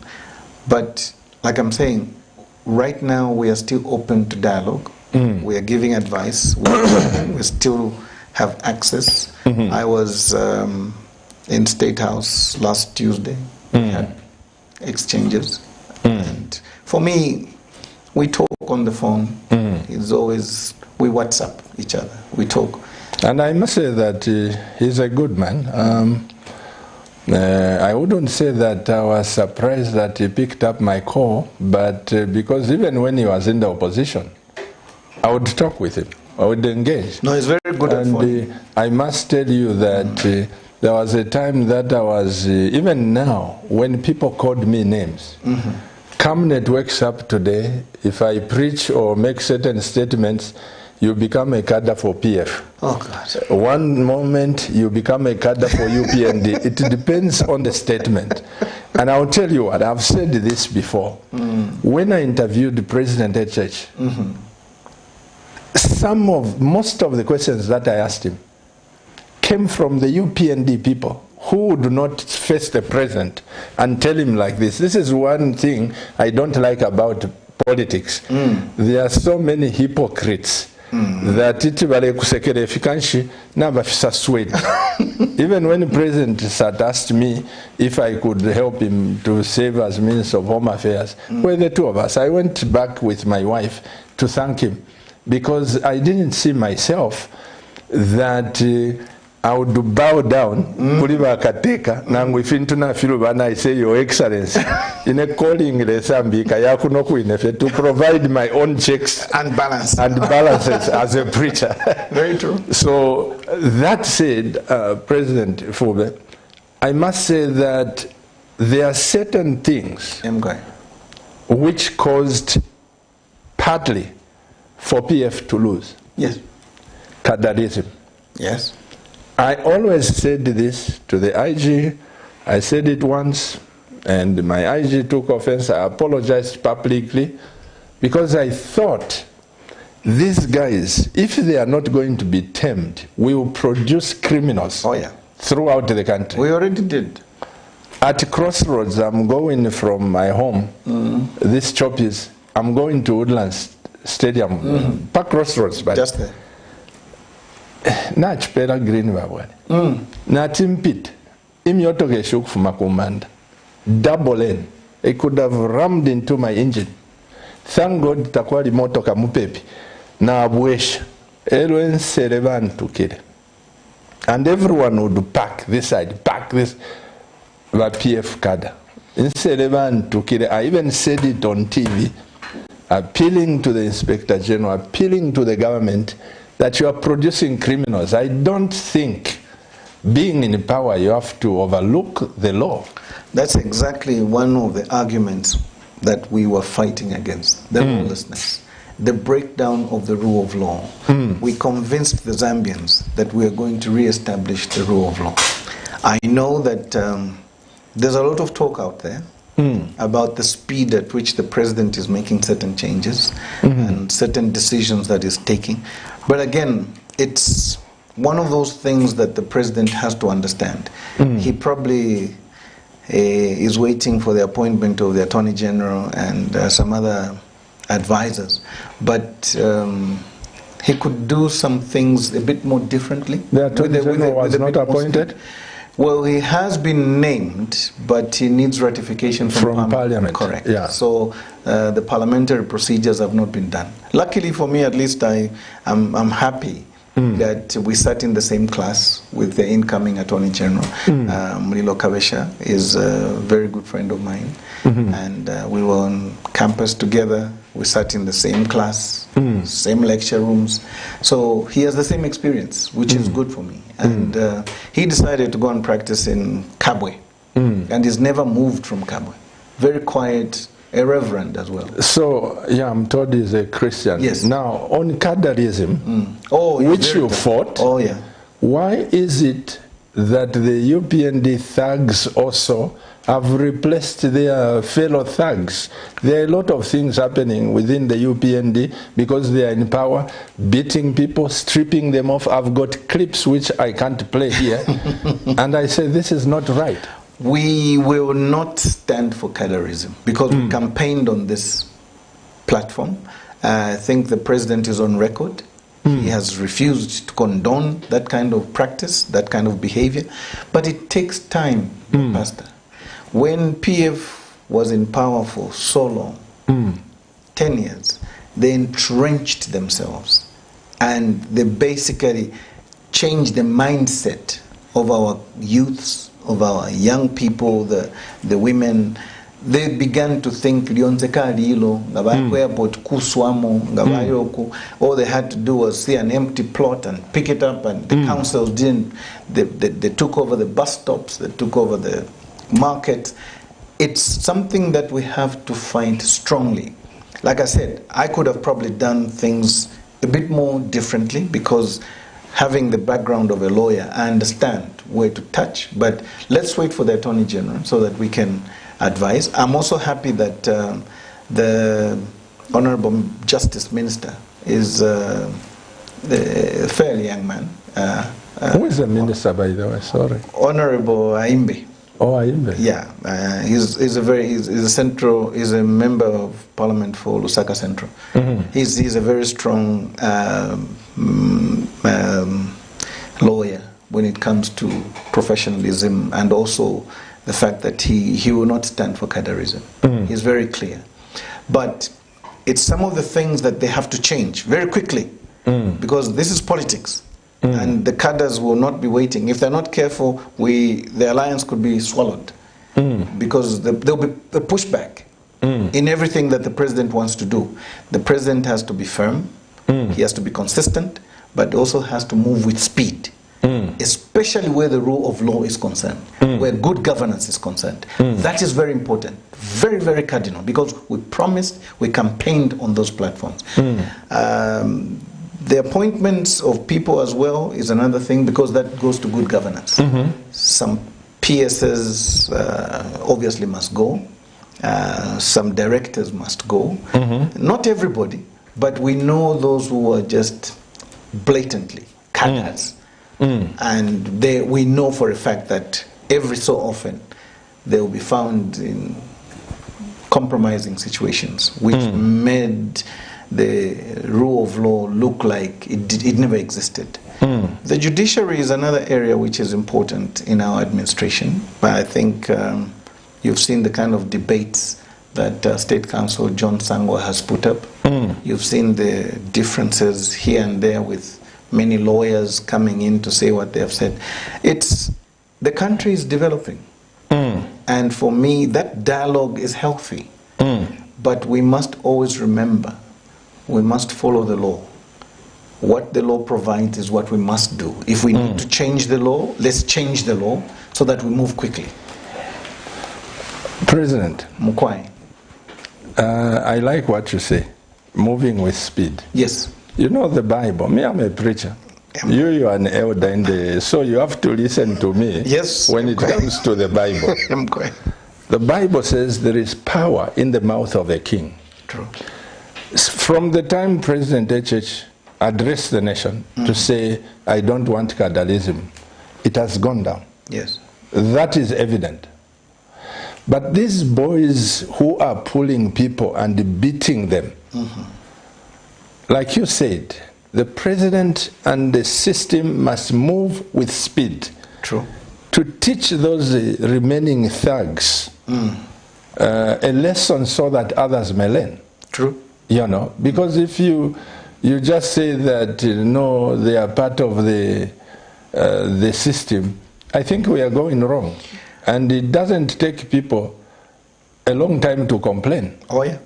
But like I'm saying, right now we are still open to dialogue. We are giving advice. We still have access. I was in State House last Tuesday. We had exchanges. And for me, we talk on the phone. It's always, we WhatsApp each other. We talk. And I must say that he's a good man. I wouldn't say that I was surprised that he picked up my call, but because even when he was in the opposition, I would talk with him. I would engage. No, he's very good at phone. I must tell you that there was a time that I was, even now, when people called me names, Cabinet wakes up today, if I preach or make certain statements, you become a cadre for PF. Oh, God. One moment, you become a cadre for UPND. It depends on the statement. And I'll tell you what, I've said this before. When I interviewed President HH, most of the questions that I asked him came from the UPND people who would not face the president and tell him like this. This is one thing I don't like about politics. There are so many hypocrites that even when the president had asked me if I could help him to save as Minister of Home Affairs, were the two of us. I went back with my wife to thank him because I didn't see myself that I would bow down, I say, Your Excellency, in a calling to provide my own checks and balances as a preacher. Very true. So that said, President FUBE, I must say that there are certain things which caused partly for PF to lose. Yes. Cadarism. Yes. I always said this to the IG. I said it once, and my IG took offense. I apologized publicly because I thought these guys, if they are not going to be tamed, will produce criminals throughout the country. We already did. At Crossroads, I'm going from my home, this Choppies, I'm going to Woodlands Stadium, Park Crossroads. Just there. Nachipera green babwani. Natimpit. Imyotoke shukufuma kumanda. Double lane. It could have rammed into my engine. Thank God takwali motoka mupepi. Na abwesha. Elwen serevan tukile. And everyone would pack this side, pack this. The PF kada. In serevan tukile. I even said it on TV. Appealing to the Inspector General, appealing to the government that you are producing criminals. I don't think being in power you have to overlook the law. That's exactly one of the arguments that we were fighting against, the lawlessness, the breakdown of the rule of law. We convinced the Zambians that we are going to re-establish the rule of law. I know that there's a lot of talk out there about the speed at which the president is making certain changes and certain decisions that he's taking. But again, it's one of those things that the president has to understand. He probably is waiting for the appointment of the Attorney General and some other advisors. But he could do some things a bit more differently. The Attorney General was not appointed? Well, he has been named, but he needs ratification from Parliament. Correct. Yeah. So the parliamentary procedures have not been done. Luckily for me, at least, I'm happy that we sat in the same class with the incoming Attorney General. Mulilo Kabesha is a very good friend of mine, and we were on campus together. We sat in the same class, same lecture rooms. So he has the same experience, which is good for me. And he decided to go and practice in Kabwe, and he's never moved from Kabwe. Very quiet, a reverend as well. So, yeah, I'm told he's a Christian. Yes. Now, on cadarism, which you fought, why is it that the UPND thugs also have replaced their fellow thugs? There are a lot of things happening within the UPND because they are in power, beating people, stripping them off. I've got clips which I can't play here. And I say this is not right. We will not stand for cadarism because we campaigned on this platform. I think the president is on record. He has refused to condone that kind of practice, that kind of behavior. But it takes time, Pastor. When PF was in power for so long, 10 years, they entrenched themselves and they basically changed the mindset of our youths, of our young people, the women. They began to think all they had to do was see an empty plot and pick it up, and the councils didn't. They took over the bus stops, they took over the market. It's something that we have to fight strongly. Like I said, I could have probably done things a bit more differently because having the background of a lawyer, I understand where to touch, but let's wait for the Attorney General so that we can advise. I'm also happy that the Honorable Justice Minister is a fairly young man. Who is the minister, by the way? Sorry. Honorable Aimbe. Oh, Aimbe. Yeah, he's a member of Parliament for Lusaka Central. He's a very strong lawyer when it comes to professionalism, and also the fact that he will not stand for cadarism. He's very clear. But it's some of the things that they have to change very quickly because this is politics. And the cadres will not be waiting. If they're not careful, the alliance could be swallowed because there'll be a pushback in everything that the president wants to do. The president has to be firm, he has to be consistent, but also has to move with speed, especially where the rule of law is concerned, where good governance is concerned. That is very important, very, very cardinal, because we promised, we campaigned on those platforms. The appointments of people as well is another thing, because that goes to good governance. Some PSs obviously must go. Some directors must go. Not everybody, but we know those who are just blatantly cadres. And we know for a fact that every so often they will be found in compromising situations, which made the rule of law look like it never existed. The judiciary is another area which is important in our administration. But I think you've seen the kind of debates that State Counsel John Sangwa has put up. You've seen the differences here and there with many lawyers coming in to say what they have said. The country is developing. And for me, that dialogue is healthy. But we must always remember, we must follow the law. What the law provides is what we must do. If we need to change the law, let's change the law so that we move quickly. President Mukwai. I like what you say, moving with speed. Yes. You know the Bible. Me, I'm a preacher. You are an elder, so you have to listen to me. Yes. When it comes to the Bible. The Bible says there is power in the mouth of a king. True. From the time President HH addressed the nation to say, I don't want cadalism, it has gone down. Yes. That is evident. But these boys who are pulling people and beating them, like you said, the president and the system must move with speed. True. to teach those remaining thugs a lesson so that others may learn. True. You know, because if you just say that, no, they are part of the system, I think we are going wrong. And it doesn't take people a long time to complain. Oh, yeah.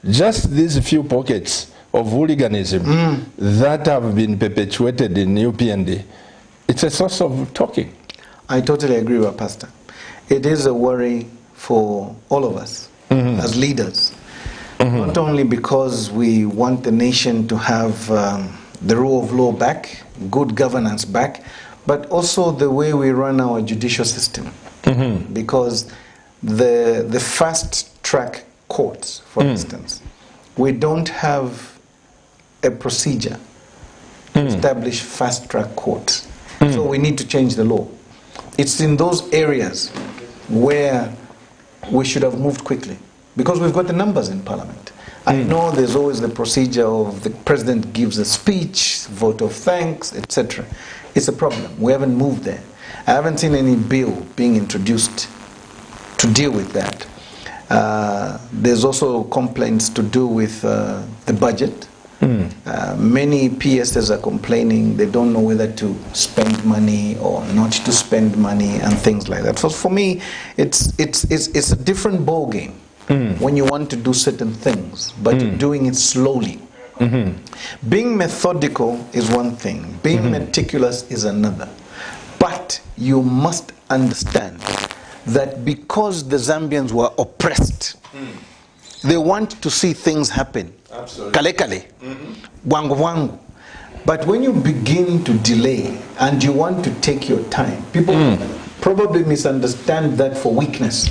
Just these few pockets of hooliganism that have been perpetuated in UPND, it's a source of talking. I totally agree with Pastor. It is a worry for all of us as leaders. Not only because we want the nation to have the rule of law back, good governance back, but also the way we run our judicial system. Because the fast track courts, for instance, we don't have a procedure to establish fast track courts. So we need to change the law. It's in those areas where we should have moved quickly, because we've got the numbers in Parliament. I know there's always the procedure of the president gives a speech, vote of thanks, etc. It's a problem. We haven't moved there. I haven't seen any bill being introduced to deal with that. There's also complaints to do with the budget. Many PSs are complaining they don't know whether to spend money or not to spend money and things like that. So for me, it's a different ball game when you want to do certain things, but you're doing it slowly. Being methodical is one thing. Being meticulous is another. But you must understand that because the Zambians were oppressed, they want to see things happen. Absolutely. Kale kale. Wangu wangu. But when you begin to delay and you want to take your time, people probably misunderstand that for weakness.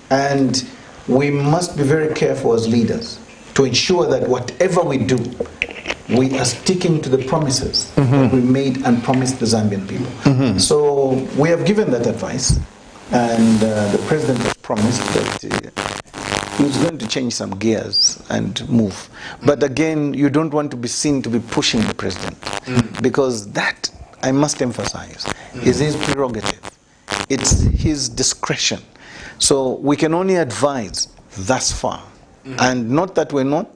And we must be very careful as leaders to ensure that whatever we do, we are sticking to the promises that we made and promised the Zambian people. So we have given that advice, and the president has promised that he was going to change some gears and move. But again, you don't want to be seen to be pushing the president, because that, I must emphasize, is his prerogative. It's his discretion. So we can only advise thus far. And not that we're not.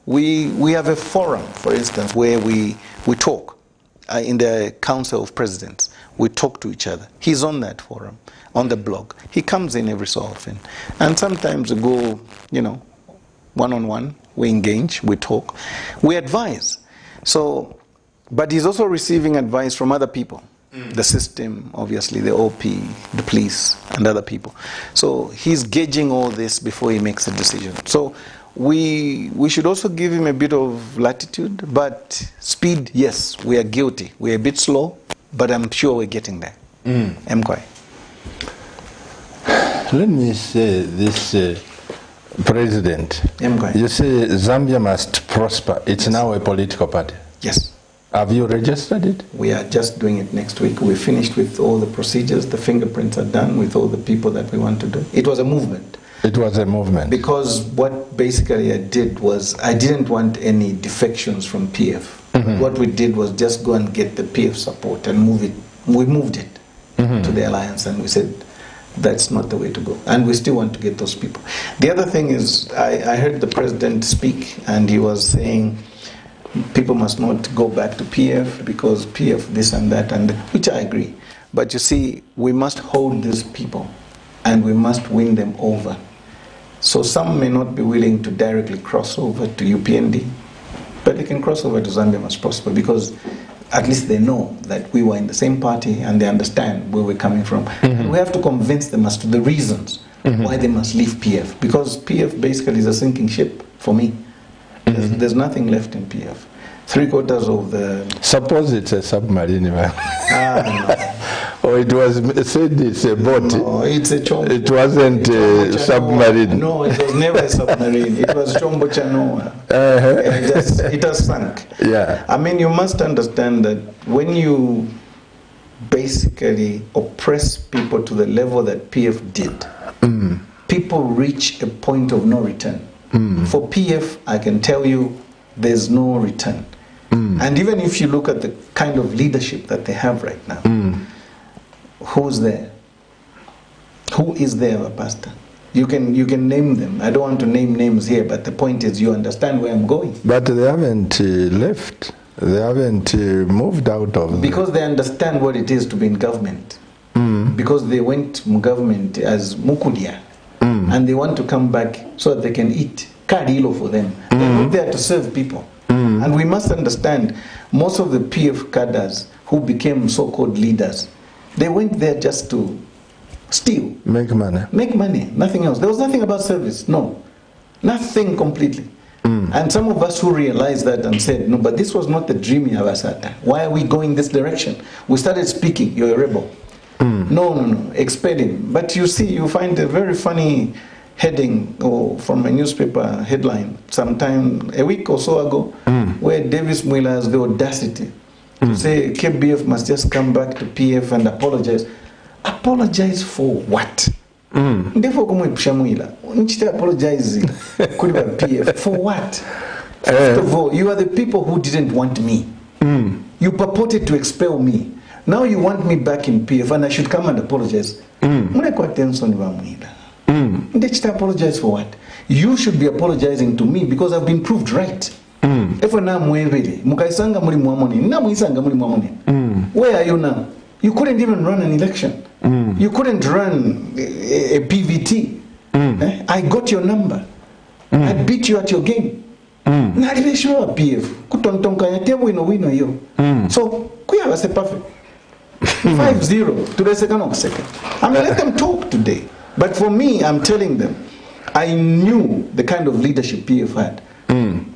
We have a forum, for instance, where we talk in the Council of Presidents. We talk to each other. He's on that forum, on the blog. He comes in every so often. And sometimes we go, you know, one-on-one. We engage, we talk, we advise. So, but he's also receiving advice from other people. The system, obviously, the OP, the police, and other people. So he's gauging all this before he makes a decision. So we should also give him a bit of latitude, but speed, yes, we are guilty. We're a bit slow, but I'm sure we're getting there. Mkwai. Let me say this, President. Mkwai. You say Zambia must prosper. It's now a political party. Yes. Have you registered it? We are just doing it next week. We finished with all the procedures. The fingerprints are done with all the people that we want to do. It was a movement. It was a movement. Because what basically I did was, I didn't want any defections from PF. What we did was just go and get the PF support and move it. We moved it to the alliance, and we said, that's not the way to go. And we still want to get those people. The other thing is, I heard the president speak, and he was saying, people must not go back to PF because PF this and that, and which I agree. But you see, we must hold these people and we must win them over. So some may not be willing to directly cross over to UPND, but they can cross over to Zambia Must Prosper, because at least they know that we were in the same party and they understand where we're coming from. And we have to convince them as to the reasons why they must leave PF, because PF basically is a sinking ship for me. There's nothing left in PF. 3/4 of the... Suppose it's a submarine. No. Or it was said it's a boat. No, it's a chombo. It wasn't a submarine. No, it was never a submarine. It was Chombo Chanoa. It has sunk. Yeah. I mean, you must understand that when you basically oppress people to the level that PF did, people reach a point of no return. For PF, I can tell you, there's no return. And even if you look at the kind of leadership that they have right now, who's there? Who is their pastor? You can name them. I don't want to name names here, but the point is you understand where I'm going. But they haven't left. They haven't moved out of. Because they understand what it is to be in government. Because they went in government as mukudia, and they want to come back so that they can eat. Karilo for them. They're not there to serve people. And we must understand, most of the PF cadres who became so-called leaders, they went there just to steal. Make money. Make money, nothing else. There was nothing about service, no. Nothing completely. And some of us who realized that and said, no, but this was not the dream of Asata. Why are we going this direction? We started speaking, you're a rebel. No, expel him. But you see, you find a very funny heading from a newspaper headline sometime a week or so ago, where Davis Mwila has the audacity to say KBF must just come back to PF and apologize. Apologize for what? Therefore, apologize PF for what? First of all, you are the people who didn't want me. You purported to expel me. Now you want me back in PF and I should come and apologize. Apologize for what? You should be apologizing to me because I've been proved right. Where are you now? You couldn't even run an election. You couldn't run a PVT. I got your number. I beat you at your game. So, Kuya was a perfect 5-0 to the second of second. I mean, let them talk today. But for me, I'm telling them, I knew the kind of leadership PF had.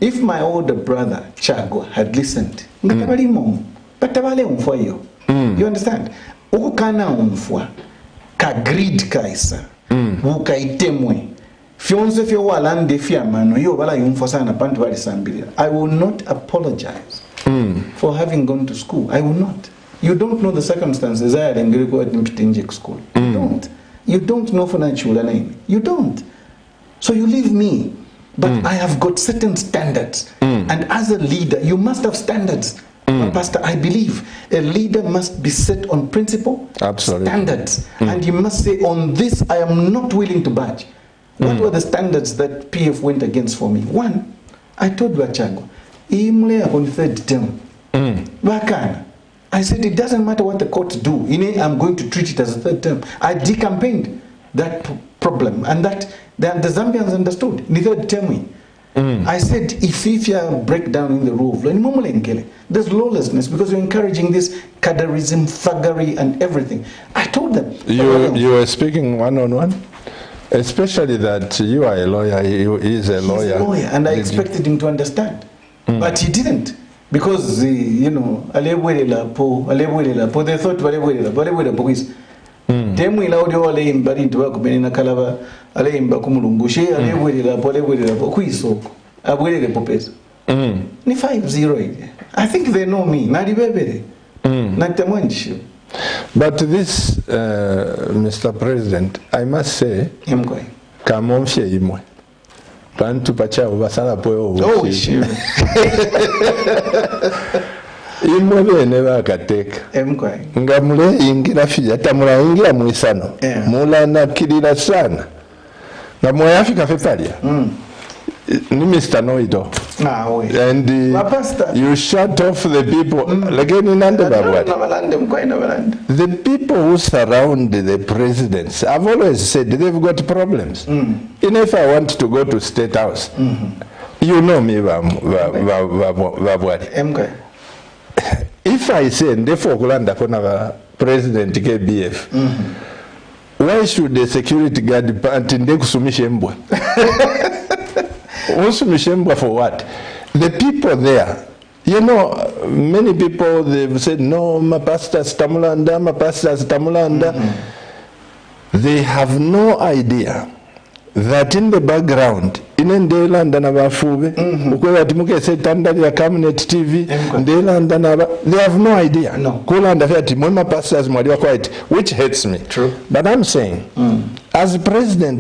If my older brother, Chago, had listened, you understand? Ukana umfwa, ka greed kaisa, ukaitemwe. Fionze fio walande fia mano, yo wala yumfwa sana pantu wali sambili. I will not apologize for having gone to school. I will not. You don't know the circumstances I had in Grego school. You don't. You don't know financial name. You don't. So you leave me. But I have got certain standards. And as a leader, you must have standards. Pastor, I believe a leader must be set on principle, standards. And you must say, on this, I am not willing to budge. What were the standards that PF went against for me? One, I told Bachago, Imle on third term. Bakana. I said, it doesn't matter what the courts do. I'm going to treat it as a third term. I decampaigned that problem. And that the Zambians understood. In the third term, I said, if you break down in the rule of law, there's lawlessness because you're encouraging this cadreism, thuggery, and everything. I told them. You were speaking one-on-one? Especially that you are a lawyer, he is a lawyer. He's a lawyer, and I expected him to understand. But he didn't. Because, you know, they thought is temu ilaudio wale imbari ntuwa kubenina kalaba ale imba kumulungushe ale kuisoko abwelele popesa ni 5-0 I think they know me nalibebele natamwanjisho. But this Mr. President, I must say kamomshe imwe bantu pachao basala poyo imwe bene bakateka nga mule ingira fija tamula ingira muisano mula nakirira sana nga mwe Africa fepalia ni Mr. Noito and you shut off the people the people who surround the presidents. I've always said they've got problems. And if I want to go to State House, you know me, if I say therefore Kulanda Konava President KBF, why should the security guard Mishembwa? Mishembwa for what? The people there, you know, many people they've said no, my pastor's Tamulanda, my pastor's Tamulanda. They have no idea that in the background, in Ndeland and FUBE, TV, they have no idea. Which hurts me. True. But I'm saying, as President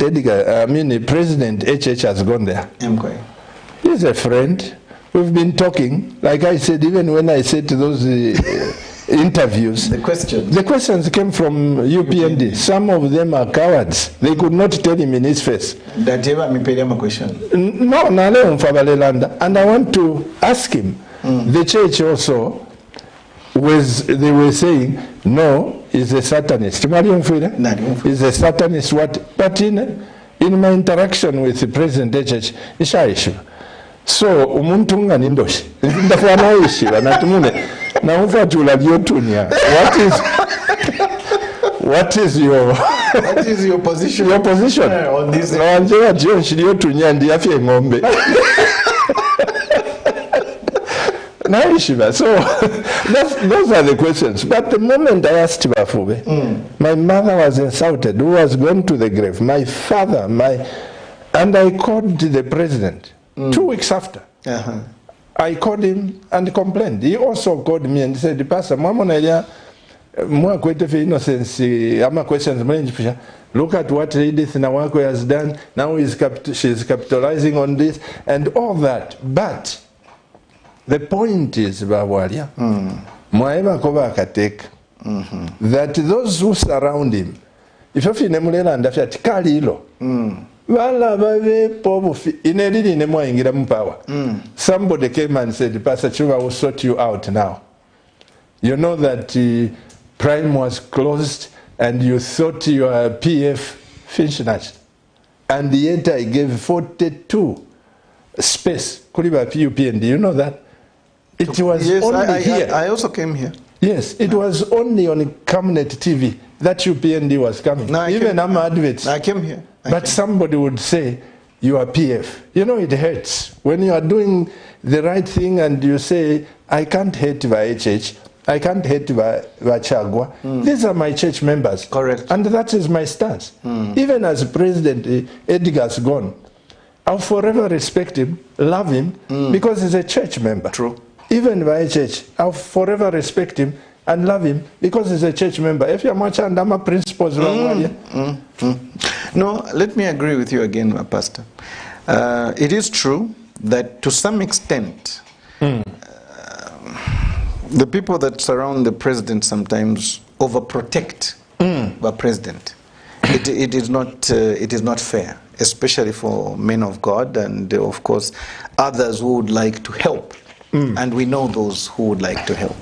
President HH has gone there. He's a friend. We've been talking. Like I said, even when I said to those interviews. The questions came from UPND. Some of them are cowards. They could not tell him in his face. That ever me pay them a question. No, and I want to ask him. The church also they were saying no, he's a Satanist. He's a Satanist. What? But in my interaction with the President of the Church, so umuntu nganindoshe ndafana ishira natumune na ufatula byotunya what is your position on this no John shiriotunya ndi afye ngombe so those are the questions. But the moment I asked FUBE, my mother was insulted, who was gone to the grave, my father, and I called the president 2 weeks after. I called him and complained. He also called me and said, Pastor, look at what Edith Nawakwe has done. Now she's capitalizing on this and all that. But the point is, BWALYA, that those who surround him, if you nemulela and after Kalilo, somebody came and said, Pastor Chuva will sort you out now. You know that Prime was closed and you thought your PF finished. And yet I gave 42 space. PUP, do you know that? It was only here. I also came here. Yes, it was only on Cabinet TV that UPND was coming. No, even I'm adverts. I came here. But somebody would say, you are PF. You know, it hurts. When you are doing the right thing and you say, I can't hate VHH, I can't hate Vachagua. These are my church members. Correct. And that is my stance. Even as President Edgar's gone, I'll forever respect him, love him, because he's a church member. True. Even VHH, I'll forever respect him and love him because he's a church member. If you're much under my principles, no, let me agree with you again, my pastor. It is true that to some extent, the people that surround the president sometimes overprotect the president. It is not fair, especially for men of God and of course others who would like to help. And we know those who would like to help.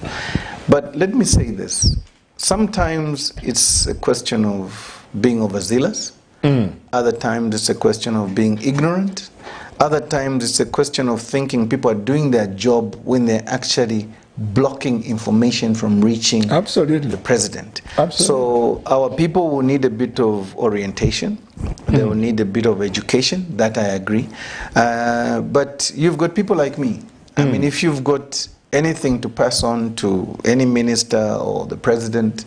But let me say this. Sometimes it's a question of being overzealous. Other times it's a question of being ignorant. Other times it's a question of thinking people are doing their job when they're actually blocking information from reaching the president. So our people will need a bit of orientation. They will need a bit of education. That I agree. But you've got people like me. I mean, if you've got anything to pass on to any minister or the president,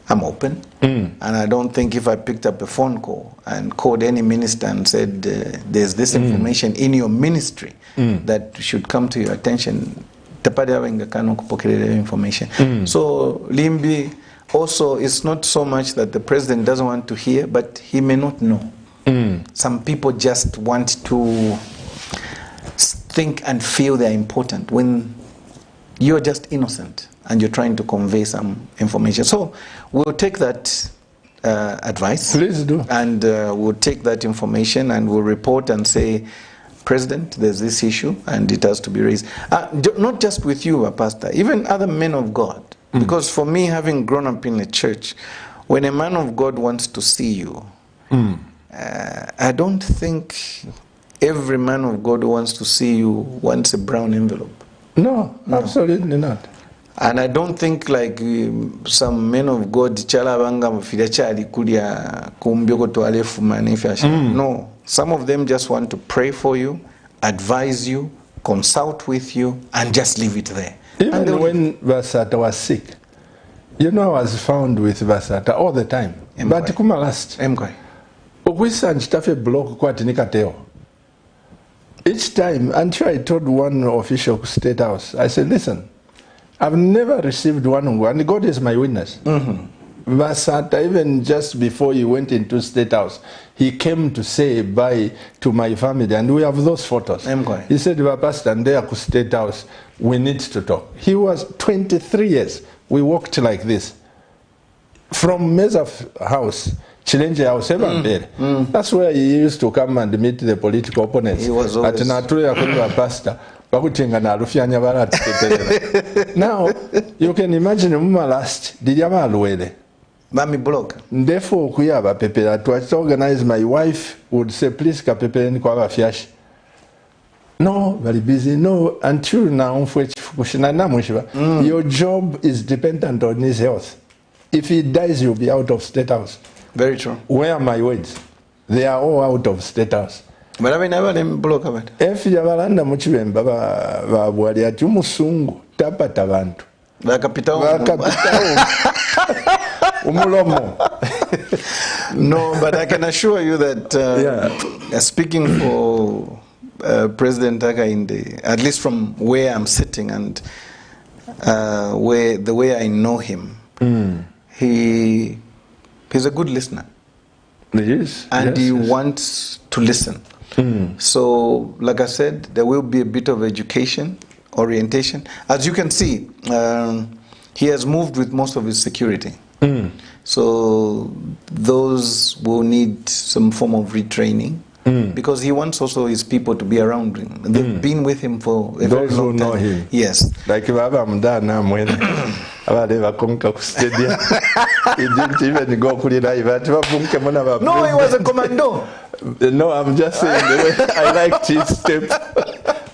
I'm open. And I don't think if I picked up a phone call and called any minister and said, there's this information in your ministry that should come to your attention, information. So Limbi also, it's not so much that the president doesn't want to hear, but he may not know. Some people just want to think and feel they're important when you're just innocent and you're trying to convey some information. So we'll take that advice. Please do. And we'll take that information and we'll report and say, President, there's this issue and it has to be raised. Not just with you, Pastor, even other men of God. Because for me, having grown up in a church, when a man of God wants to see you, I don't think every man of God who wants to see you wants a brown envelope. No, absolutely not. And I don't think like some men of God, no. Some of them just want to pray for you, advise you, consult with you, and just leave it there. Even when Vasata was sick, you know, I was found with Vasata all the time. But kuma last. Each time, until I told one official State House, I said, listen, I've never received one, and God is my witness. Vasata, even just before he went into State House, he came to say bye to my family, and we have those photos. He said, Pastor, and there to State House, we need to talk. He was 23 years we walked like this. From Meza House, Challenge House, that's where he used to come and meet the political opponents. He was always... pastor. Now, you can imagine Muma last, Didiama Luele. Mami block. Therefore, Kuyaba Pepera, to organize, my wife would say, please, Kapepe and Kwaba Fiash. No, very busy. No, until now, your job is dependent on his health. If he dies, you'll be out of state house. Very true. Where are my words? They are all out of state house. But I mean, never them block of it. If Yavalanda Muchibemba, BWALYA, Tumusungu, Tapata Bantu. No, but I can assure you that speaking for President Hakainde, at least from where I'm sitting and the way I know him, he's a good listener. He is. And he wants to listen. So, like I said, there will be a bit of education, orientation. As you can see, he has moved with most of his security. So those will need some form of retraining because he wants also his people to be around him. They've been with him for a very long time. Know him. Yes. Like Baba Mdana when he didn't even go to the No, he was a commando. No, I'm just saying the way I liked his step.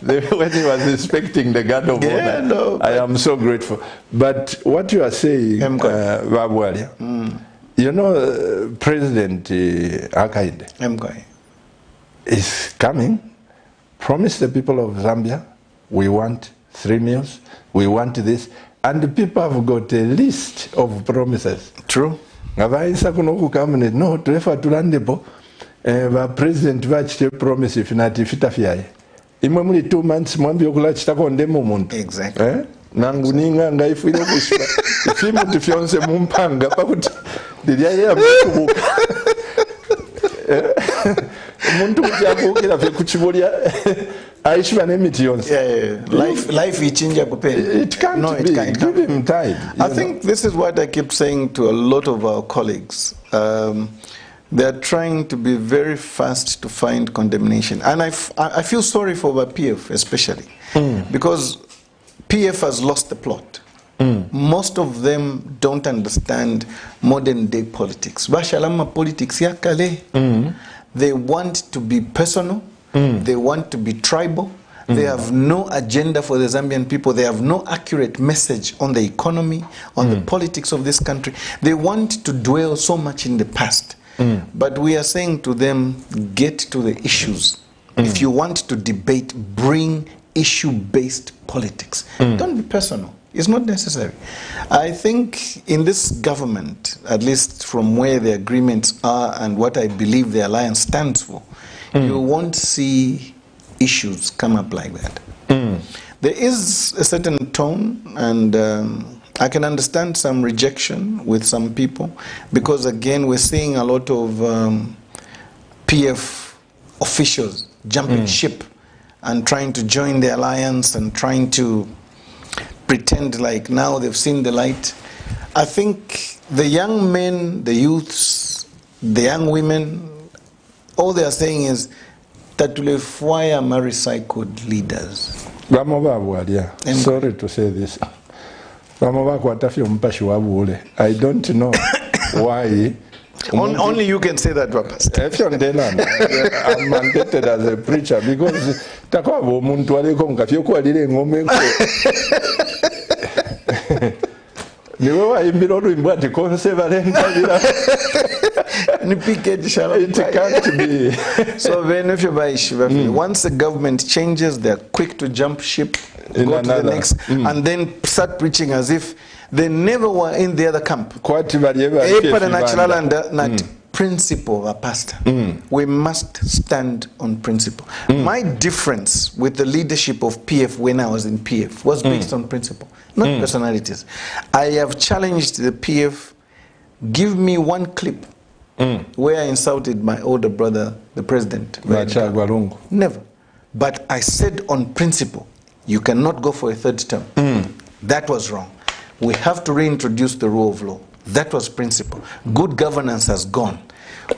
When he was inspecting the guard of honor, no, I am so grateful. But what you are saying, BWALYA, you know, President Hakainde is coming, promised the people of Zambia, we want 3 meals, we want this, and the people have got a list of promises. True. No, President Vachite promise if not if it affair. Imamuli 2 months, Mambi Okula Chitako on demo month. Exactly. Nanguninga and if we don't wish if you want to fiance Mumpanga, but did I hear Muntu Jabuki of Kuchibolia? Life is changing. It can't be. Give him time. I think this is what I keep saying to a lot of our colleagues. They're trying to be very fast to find condemnation. And I feel sorry for the PF especially, because PF has lost the plot. Most of them don't understand modern day politics. Bashalama politics yakale. They want to be personal. They want to be tribal. They have no agenda for the Zambian people. They have no accurate message on the economy, on the politics of this country. They want to dwell so much in the past. But we are saying to them, get to the issues. If you want to debate, bring issue-based politics. Don't be personal. It's not necessary. I think in this government, at least from where the agreements are and what I believe the alliance stands for, you won't see issues come up like that. There is a certain tone, and I can understand some rejection with some people, because again we're seeing a lot of PF officials jumping ship and trying to join the alliance and trying to pretend like now they've seen the light. I think the young men, the youths, the young women, all they are saying is that will require recycled leaders. Sorry to say this. I don't know why. Only you can say that, Pastor. I'm mandated as a preacher because it can't be. So once the government changes, they're quick to jump ship, go to the next, and then start preaching as if they never were in the other camp. Principle, a pastor. We must stand on principle. My difference with the leadership of PF when I was in PF was based on principle, not personalities. I have challenged the PF, give me one clip where I insulted my older brother, the president. Never. But I said on principle, you cannot go for a 3rd term. That was wrong. We have to reintroduce the rule of law. That was principle. Good governance has gone.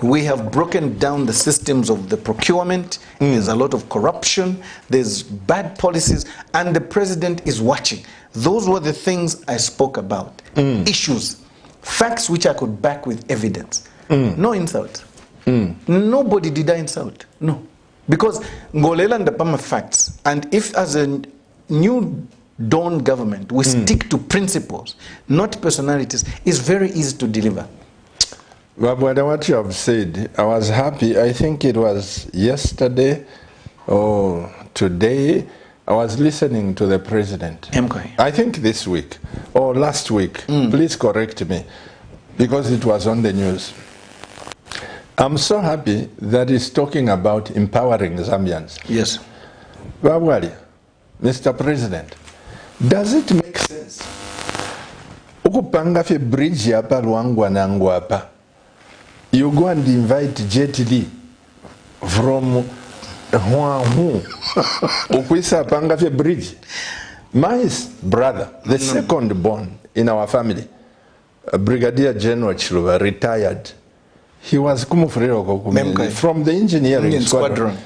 We have broken down the systems of the procurement. There's a lot of corruption. There's bad policies. And the president is watching. Those were the things I spoke about. Issues. Facts which I could back with evidence. No insult. Nobody did I insult. No. Because Ngolela and the Pama facts. And if as a new dawn government, we stick to principles, not personalities, it's very easy to deliver. BWALYA, what you have said, I was happy. I think it was yesterday or today, I was listening to the president. I think this week or last week. Please correct me, because it was on the news. I'm so happy that he's talking about empowering Zambians. Yes. BWALYA, Mr. President, does it make sense? Ukupanga fe bridge hapa Luangwa na Ngwapa. You go and invite Jet Li from Huanghu. Ukwisa panga fe bridge. My brother, the second born in our family, Brigadier General Chiluba, retired. He was from the engineering squadron.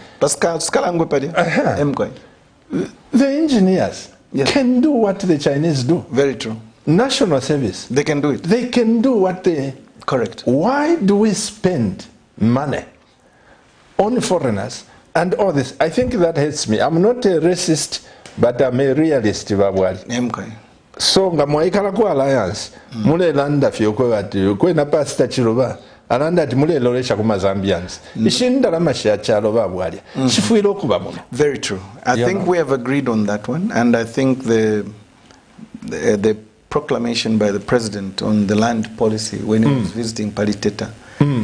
The engineers can do what the Chinese do. Very true. National service. They can do it. They can do what they... Correct. Why do we spend money on foreigners and all this? I think that hurts me. I'm not a racist, but I'm a realist. So, ngamoikala ku alliance, mule landa fiyoko wati, kwe na pasta chiloba, alanda ati mule loresha kuma Zambians. Ishinda la mashia chalo BWALYA. Shifuilo kubamono. Very true. I think we have agreed on that one, and I think the proclamation by the president on the land policy when he was visiting Paliteta,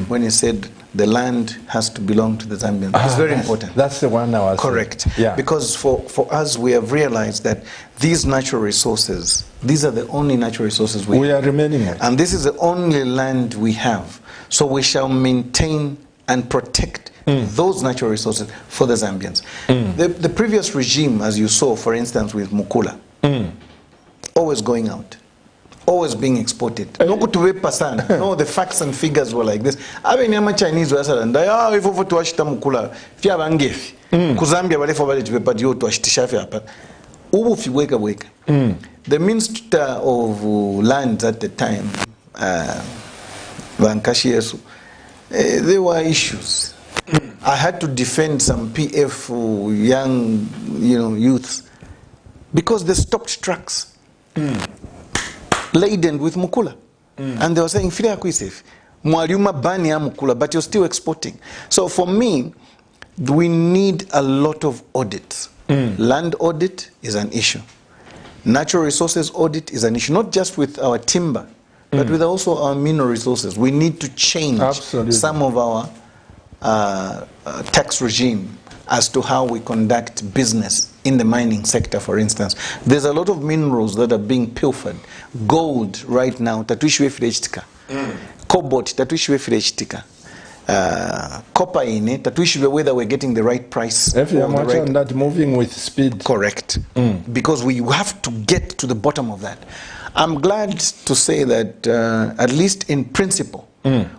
when he said the land has to belong to the Zambians. It's very important. That's the one I was correct. Yeah. Because for us, we have realized that these natural resources, these are the only natural resources we are remaining. And this is the only land we have. So we shall maintain and protect those natural resources for the Zambians. The previous regime, as you saw, for instance, with Mukula, always going out, always being exported. No, the facts and figures were like this. I mean, I'm a Chinese vessel, and I if over to Ashita Mukula, Fiabangefi, Kuzambia, whatever village, but you to Ashtishafi. Ubu wake. The Minister of Lands at the time, Vankashiesu, there were issues. I had to defend some PF young, youths because they stopped trucks laden with Mukula. And they were saying, Mwaliuma bani ya Mukula, but you're still exporting. So for me, we need a lot of audits. Land audit is an issue. Natural resources audit is an issue, not just with our timber, but with also our mineral resources. We need to change some of our tax regime as to how we conduct business in the mining sector, for instance. There's a lot of minerals that are being pilfered. Gold right now, tatuishwe firechtika. Cobalt, tatuishwe firechtika. Copper in it, tatuishwe whether we're getting the right price. If you're not moving with speed. Correct. Because we have to get to the bottom of that. I'm glad to say that at least in principle,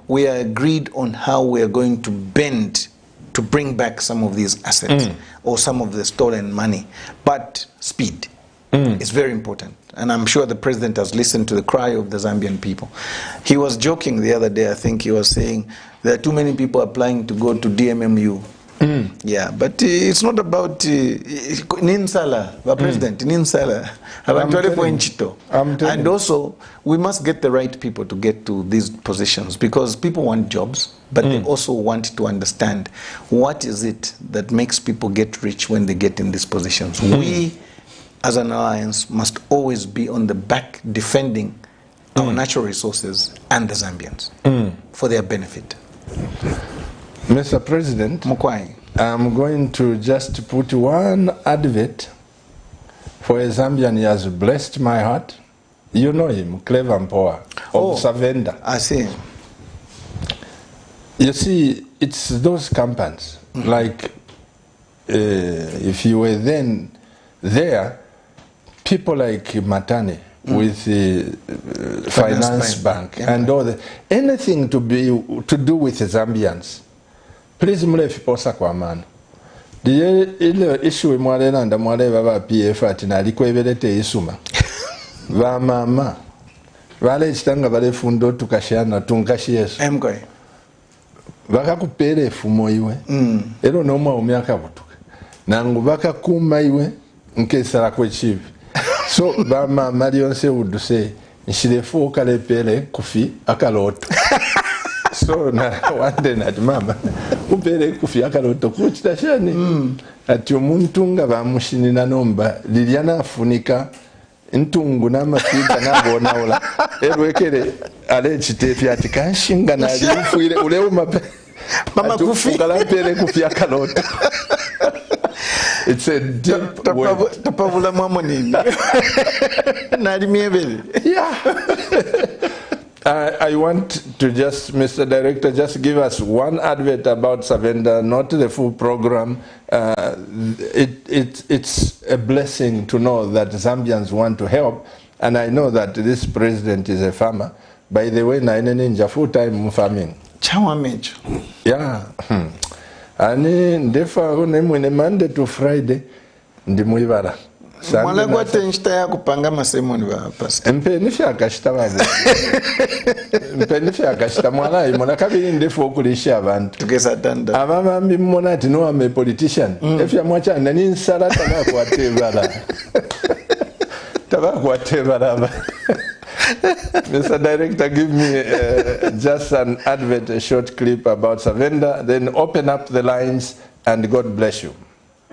we are agreed on how we are going to bend to bring back some of these assets or some of the stolen money. But speed is very important. And I'm sure the president has listened to the cry of the Zambian people. He was joking the other day, I think he was saying, there are too many people applying to go to DMMU. Yeah, but it's not about Ninsala, the president, Ninsala. And also, we must get the right people to get to these positions because people want jobs, but they also want to understand what is it that makes people get rich when they get in these positions. We, as an alliance, must always be on the back defending our natural resources and the Zambians for their benefit. Mr. President, Mukwai, I'm going to just put one advert for a Zambian. He has blessed my heart. You know him, KELVIN of Savenda. I see. You see, it's those companies, like if you were then there, people like Matane, with the finance bank and all the anything to do with the Zambians. Please mlefi posa kwa mana. Ile issue mwalena nda mwale baba PF ati nalikwebelete isuma. Ba mama vale chitanga vale fundo tukashana tunkashi yesu. Emgoy. Vakakupere fumo iwe. Ero noma umyaka butuka. Nangu vakakuma iwe nkesala kwechivi. So ba mama lionse would say nshirefu okalepele kufi akaloto. So na one day na mama upere kufi akaloto kuchitashani. Ati omuntu nga bamushinina nomba liliana afunika ntungu n'amafiga n'abonaola erwekere alechitefi ati kanshinga nalifuire uleo mama kufi kalapere kufi akaloto. It's a deep word. Tapavula mwamonini. Nali miebele. Yeah. I want to just, Mr. Director, just give us one advert about Savenda, not the full program. It's a blessing to know that Zambians want to help, and I know that this president is a farmer. By the way, na ninja full-time farming. Chawa mecho. Yeah. Ani ndefa mwene Monday to Friday ndi muibara. Mwala kwa tenshita ya kupanga masemo ni wapasa. Mpenifya akashita wabu. Mpenifya akashita mwala imona kabili ndefu okulishi abantu. Tukesa tanda. Amama mbimona ati no ame politician. Efya mwacha nani nsala taba kwa tebala. Taba kwa tebala. Mr. Director, give me just an advert, a short clip about Savenda, then open up the lines, and God bless you.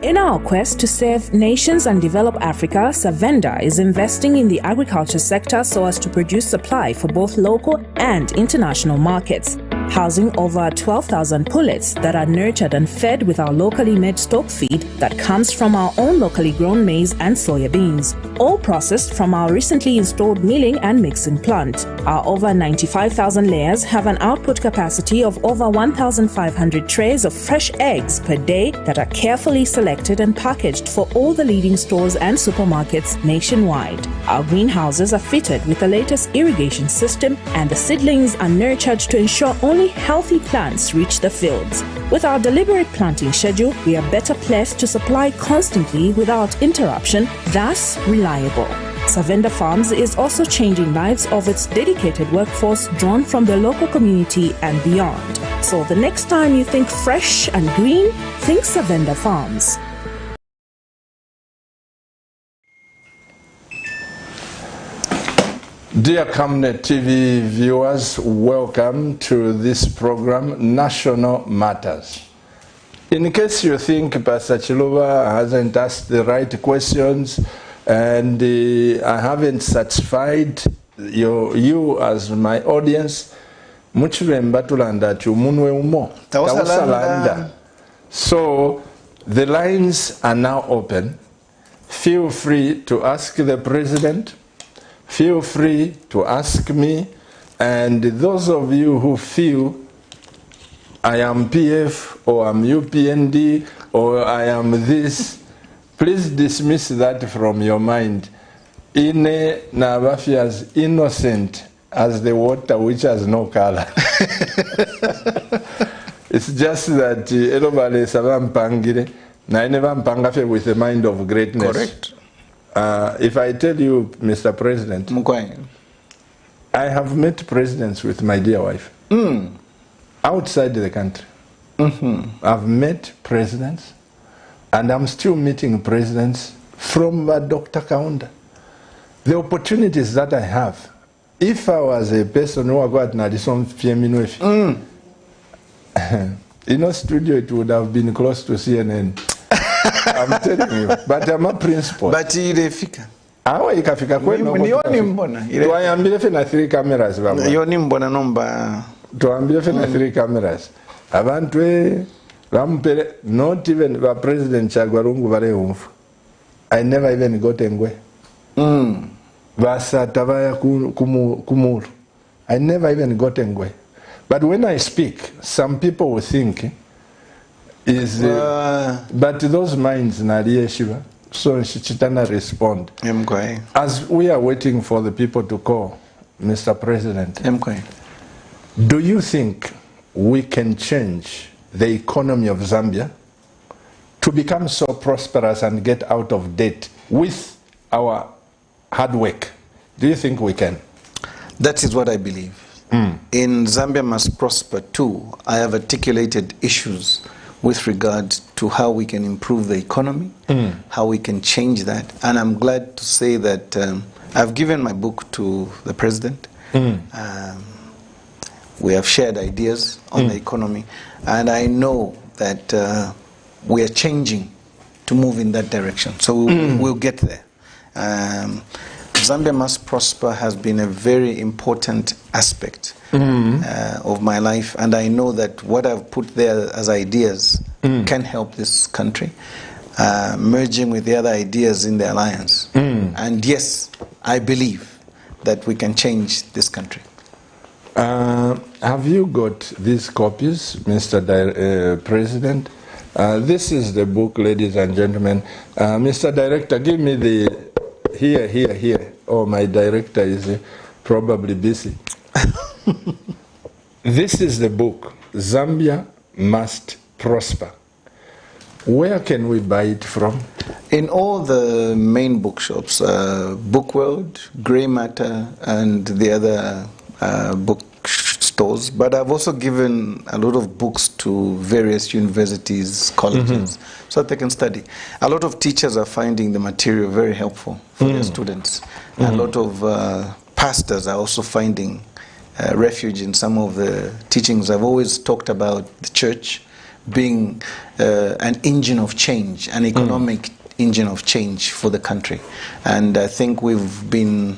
In our quest to save nations and develop Africa, Savenda is investing in the agriculture sector so as to produce supply for both local and international markets, housing over 12,000 pullets that are nurtured and fed with our locally made stock feed that comes from our own locally grown maize and soya beans, all processed from our recently installed milling and mixing plant. Our over 95,000 layers have an output capacity of over 1,500 trays of fresh eggs per day that are carefully selected and packaged for all the leading stores and supermarkets nationwide. Our greenhouses are fitted with the latest irrigation system, and the seedlings are nurtured to ensure only healthy plants reach the fields. With our deliberate planting schedule, we are better placed to supply constantly without interruption, thus reliable. Savenda Farms is also changing lives of its dedicated workforce drawn from the local community and beyond. So the next time you think fresh and green, think Savenda Farms. Dear Camnet TV viewers, welcome to this program, National Matters. In case you think Pastor Chiluba hasn't asked the right questions and I haven't satisfied you as my audience, muchivemba tulanda chumunwe umo. Tausalanda. So the lines are now open. Feel free to ask the president. Feel free to ask me, and those of you who feel I am PF or I'm UPND or I am this, please dismiss that from your mind. Ine Navafi as innocent as the water which has no color. It's just that everybody savampangire na never mpangafe with a mind of greatness. Correct. If I tell you, Mr. President, I have met presidents with my dear wife outside the country. I've met presidents, and I'm still meeting presidents from Dr. Kaunda. The opportunities that I have, if I was a person who got Nadison Fieminwefi, in a studio, it would have been close to CNN. I'm telling you, but I'm a principal. But ilefika. Awa ikafika kwenu. Nioni mbona. Tuambie fena 3 cameras baba. Nioni mbona nomba. Tuambie fena 3 cameras. Abantu bampere not even the president Chagwarungu bare umfu. I never even got engwe. Basa tabaya kumuru. I never even got engwe. But when I speak, some people will think but those minds na Shiva. So Nshitana respond. As we are waiting for the people to call, Mr. President, do you think we can change the economy of Zambia to become so prosperous and get out of debt with our hard work? Do you think we can? That is what I believe. In Zambia Must Prosper too, I have articulated issues with regard to how we can improve the economy, how we can change that. And I'm glad to say that I've given my book to the president. We have shared ideas on the economy. And I know that we are changing to move in that direction. So we'll get there. Zambia Must Prosper has been a very important aspect of my life, and I know that what I've put there as ideas can help this country, merging with the other ideas in the alliance. And yes, I believe that we can change this country. Have you got these copies, Mr. President? This is the book, ladies and gentlemen. Mr. Director, give me the... Here. Oh, my director is probably busy. This is the book, Zambia Must Prosper. Where can we buy it from? In all the main bookshops, Book World, Grey Matter, and the other bookstores. But I've also given a lot of books to various universities, colleges, so that they can study. A lot of teachers are finding the material very helpful for their students. A lot of pastors are also finding refuge in some of the teachings. I've always talked about the church being an engine of change, an economic engine of change for the country. And I think we've been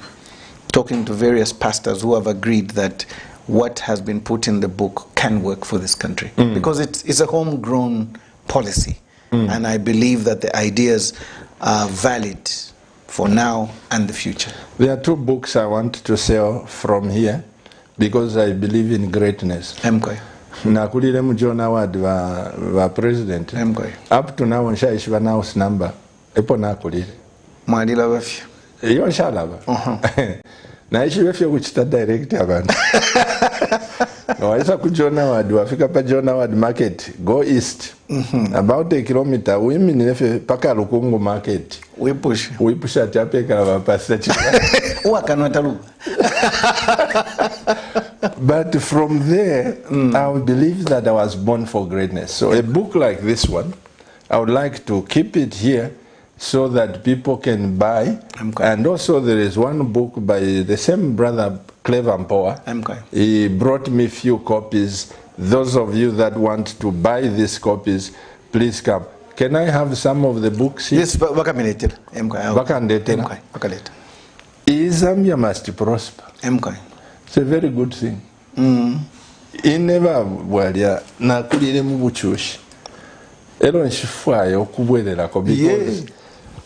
talking to various pastors who have agreed that what has been put in the book can work for this country. Because it's a homegrown policy. And I believe that the ideas are valid for now and the future. There are two books I want to sell from here because I believe in greatness. Nakulire mu John Award va president. Up to now nshaishiba house number. Epo nakulire. Mwadila bafya. Iyo nshalaba. Naishibe fyo kuchita direct abantu. Waisa ku John Award, wafika pa John Award market, go east. About a kilometer, women nefe paka Lukungu market. We push at Yapeka Vapasta. But from there, I believe that I was born for greatness. So a book like this one, I would like to keep it here so that people can buy. And also there is one book by the same brother, KELVIN. He brought me few copies. Those of you that want to buy these copies, please come. Can I have some of the books here? Yes, Zambia Must Prosper. It's a very good thing. Never BWALYA nakulire mu buchushi. Ero nshifwayo okubwerera ko because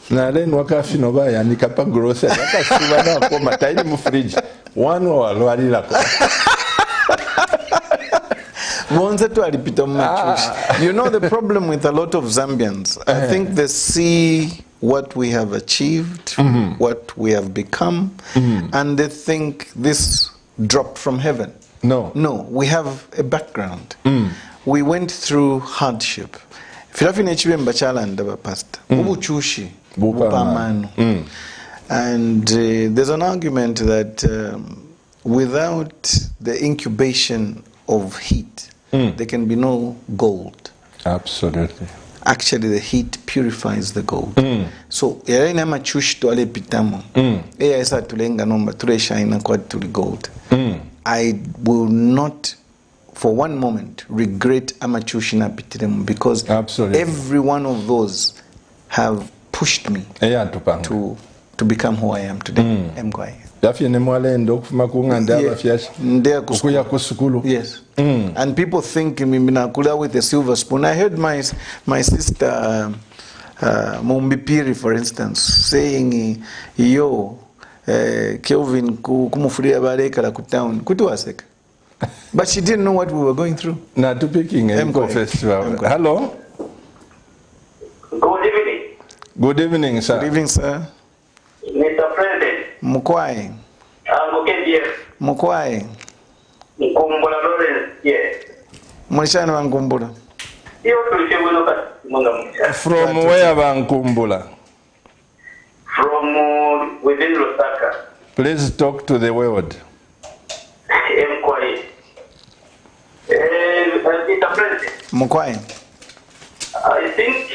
na then wakafino baya nikapa grocery akasiba na ko matairi mu fridge one walwalira ko. You know the problem with a lot of Zambians, I think they see what we have achieved, what we have become, and they think this dropped from heaven. No, we have a background. We went through hardship. And there's an argument that without the incubation of heat, there can be no gold. Absolutely. Actually, the heat purifies the gold. So, gold. I will not, for one moment, regret amachushina pitiremu because every one of those have pushed me to become who I am today. Yes. And people think Miminakula with a silver spoon. I heard my sister Mumbipiri, for instance, saying, yo, Kelvin kumufuria bareka la kutaun kutuwaseka. But she didn't know what we were going through. Now to picking a festival. Hello? Good evening. Good evening, sir. Good evening, sir. Mr. President. Mukwai. Mukwai. Nkumbula Lawrence, yes. Mwishani wa Nkumbula. From where, Bankumbula? From within Lusaka. Please talk to the world. Mkwai. Mr. President. Mukwai. I think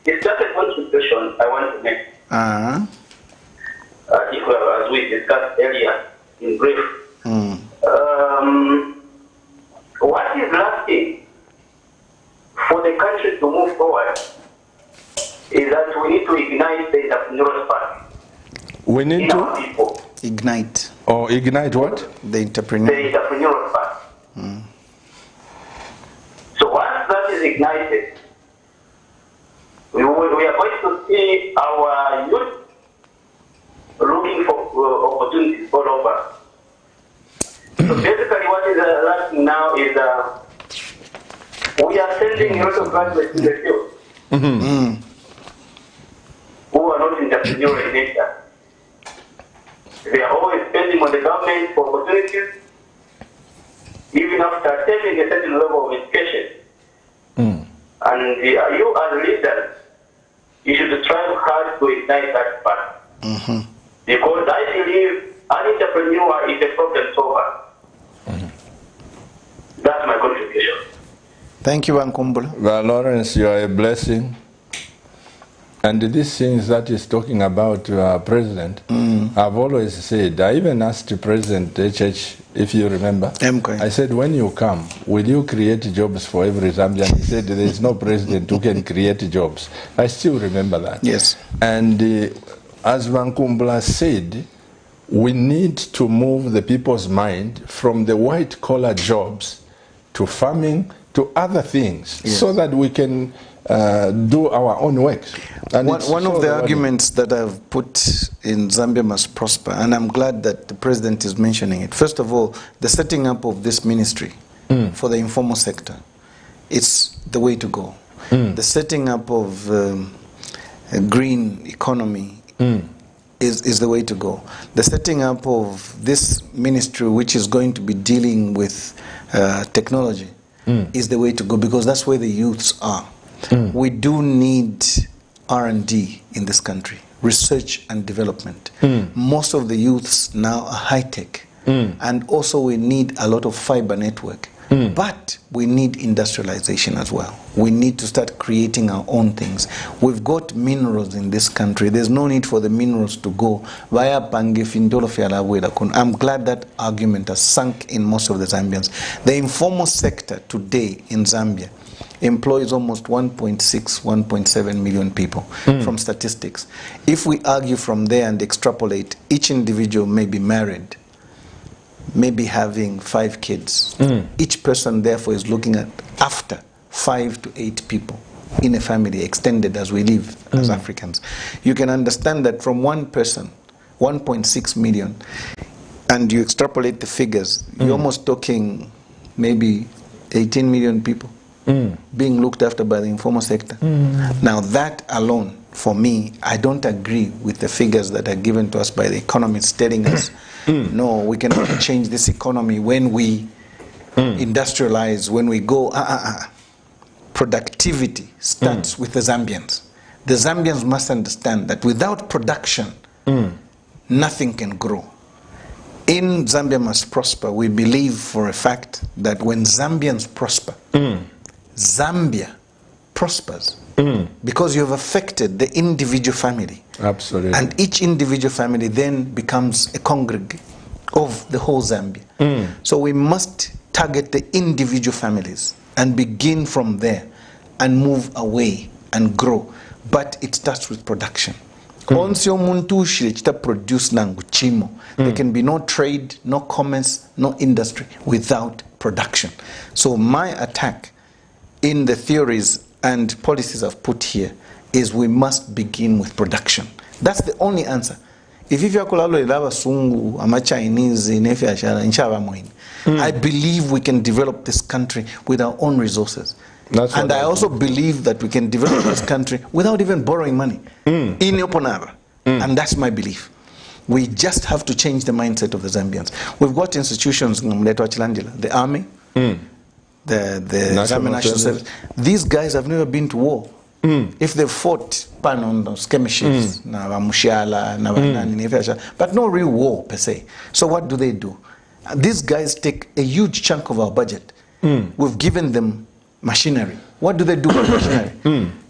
it's just a contribution I want to make. As we discussed earlier in brief. What is lacking for the country to move forward is that we need to ignite the entrepreneurial spark. We need to people. Ignite. Or ignite what? The entrepreneurial spark. So once that is ignited, we are going to see our youth looking for opportunities all over. So basically what is lacking now is we are sending a lot of graduates in the field who are not entrepreneurial in nature. They are always spending on the government for opportunities, even after attaining a certain level of education. And you as leaders, you should try hard to ignite that part. Because I believe an entrepreneur is a problem solver. That's my contribution. Thank you, Bankumbula. Well, Lawrence, you are a blessing. And these things that he's talking about, President, I've always said, I even asked President HH, if you remember, I said, when you come, will you create jobs for every Zambian? He said, there is no president who can create jobs. I still remember that. Yes. And as Bankumbula said, we need to move the people's mind from the white-collar jobs to farming to other things, so that we can do our own work. And one of the arguments that I've put in Zambia Must Prosper, and I'm glad that the President is mentioning it. First of all, the setting up of this ministry for the informal sector, it's the way to go. The setting up of a green economy is the way to go. The setting up of this ministry, which is going to be dealing with technology, is the way to go, because that's where the youths are. We do need R&D in this country, research and development. Most of the youths now are high-tech, and also we need a lot of fiber network. But we need industrialization as well. We need to start creating our own things. We've got minerals in this country. There's no need for the minerals to go via Pange Findolo Fialawela. I'm glad that argument has sunk in most of the Zambians. The informal sector today in Zambia employs almost 1.6, 1.7 million people from statistics. If we argue from there and extrapolate, each individual may be married, maybe having 5 kids. Each person therefore is looking at after 5 to 8 people in a family, extended as we live as Africans. You can understand that from one person, 1.6 million, and you extrapolate the figures, you're almost talking maybe 18 million people being looked after by the informal sector. Now that alone, for me, I don't agree with the figures that are given to us by the economists telling us, no, we cannot change this economy when we industrialize, when we go, Productivity starts with the Zambians. The Zambians must understand that without production, nothing can grow. In Zambia Must Prosper, we believe for a fact that when Zambians prosper, Zambia prospers. Because you have affected the individual family. Absolutely. And each individual family then becomes a congregate of the whole Zambia. So we must target the individual families and begin from there and move away and grow. But it starts with production. There can be no trade, no commerce, no industry without production. So my attack in the theories and policies I've put here is we must begin with production. That's the only answer. If you sungu, ama Chinese, I believe we can develop this country with our own resources. And I also believe that we can develop this country without even borrowing money. In Yoponara. And that's my belief. We just have to change the mindset of the Zambians. We've got institutions, the army, the Zambian National Service. These guys have never been to war. If they fought on those skirmishes, but no real war per se. So what do? These guys take a huge chunk of our budget. We've given them machinery. What do they do with machinery?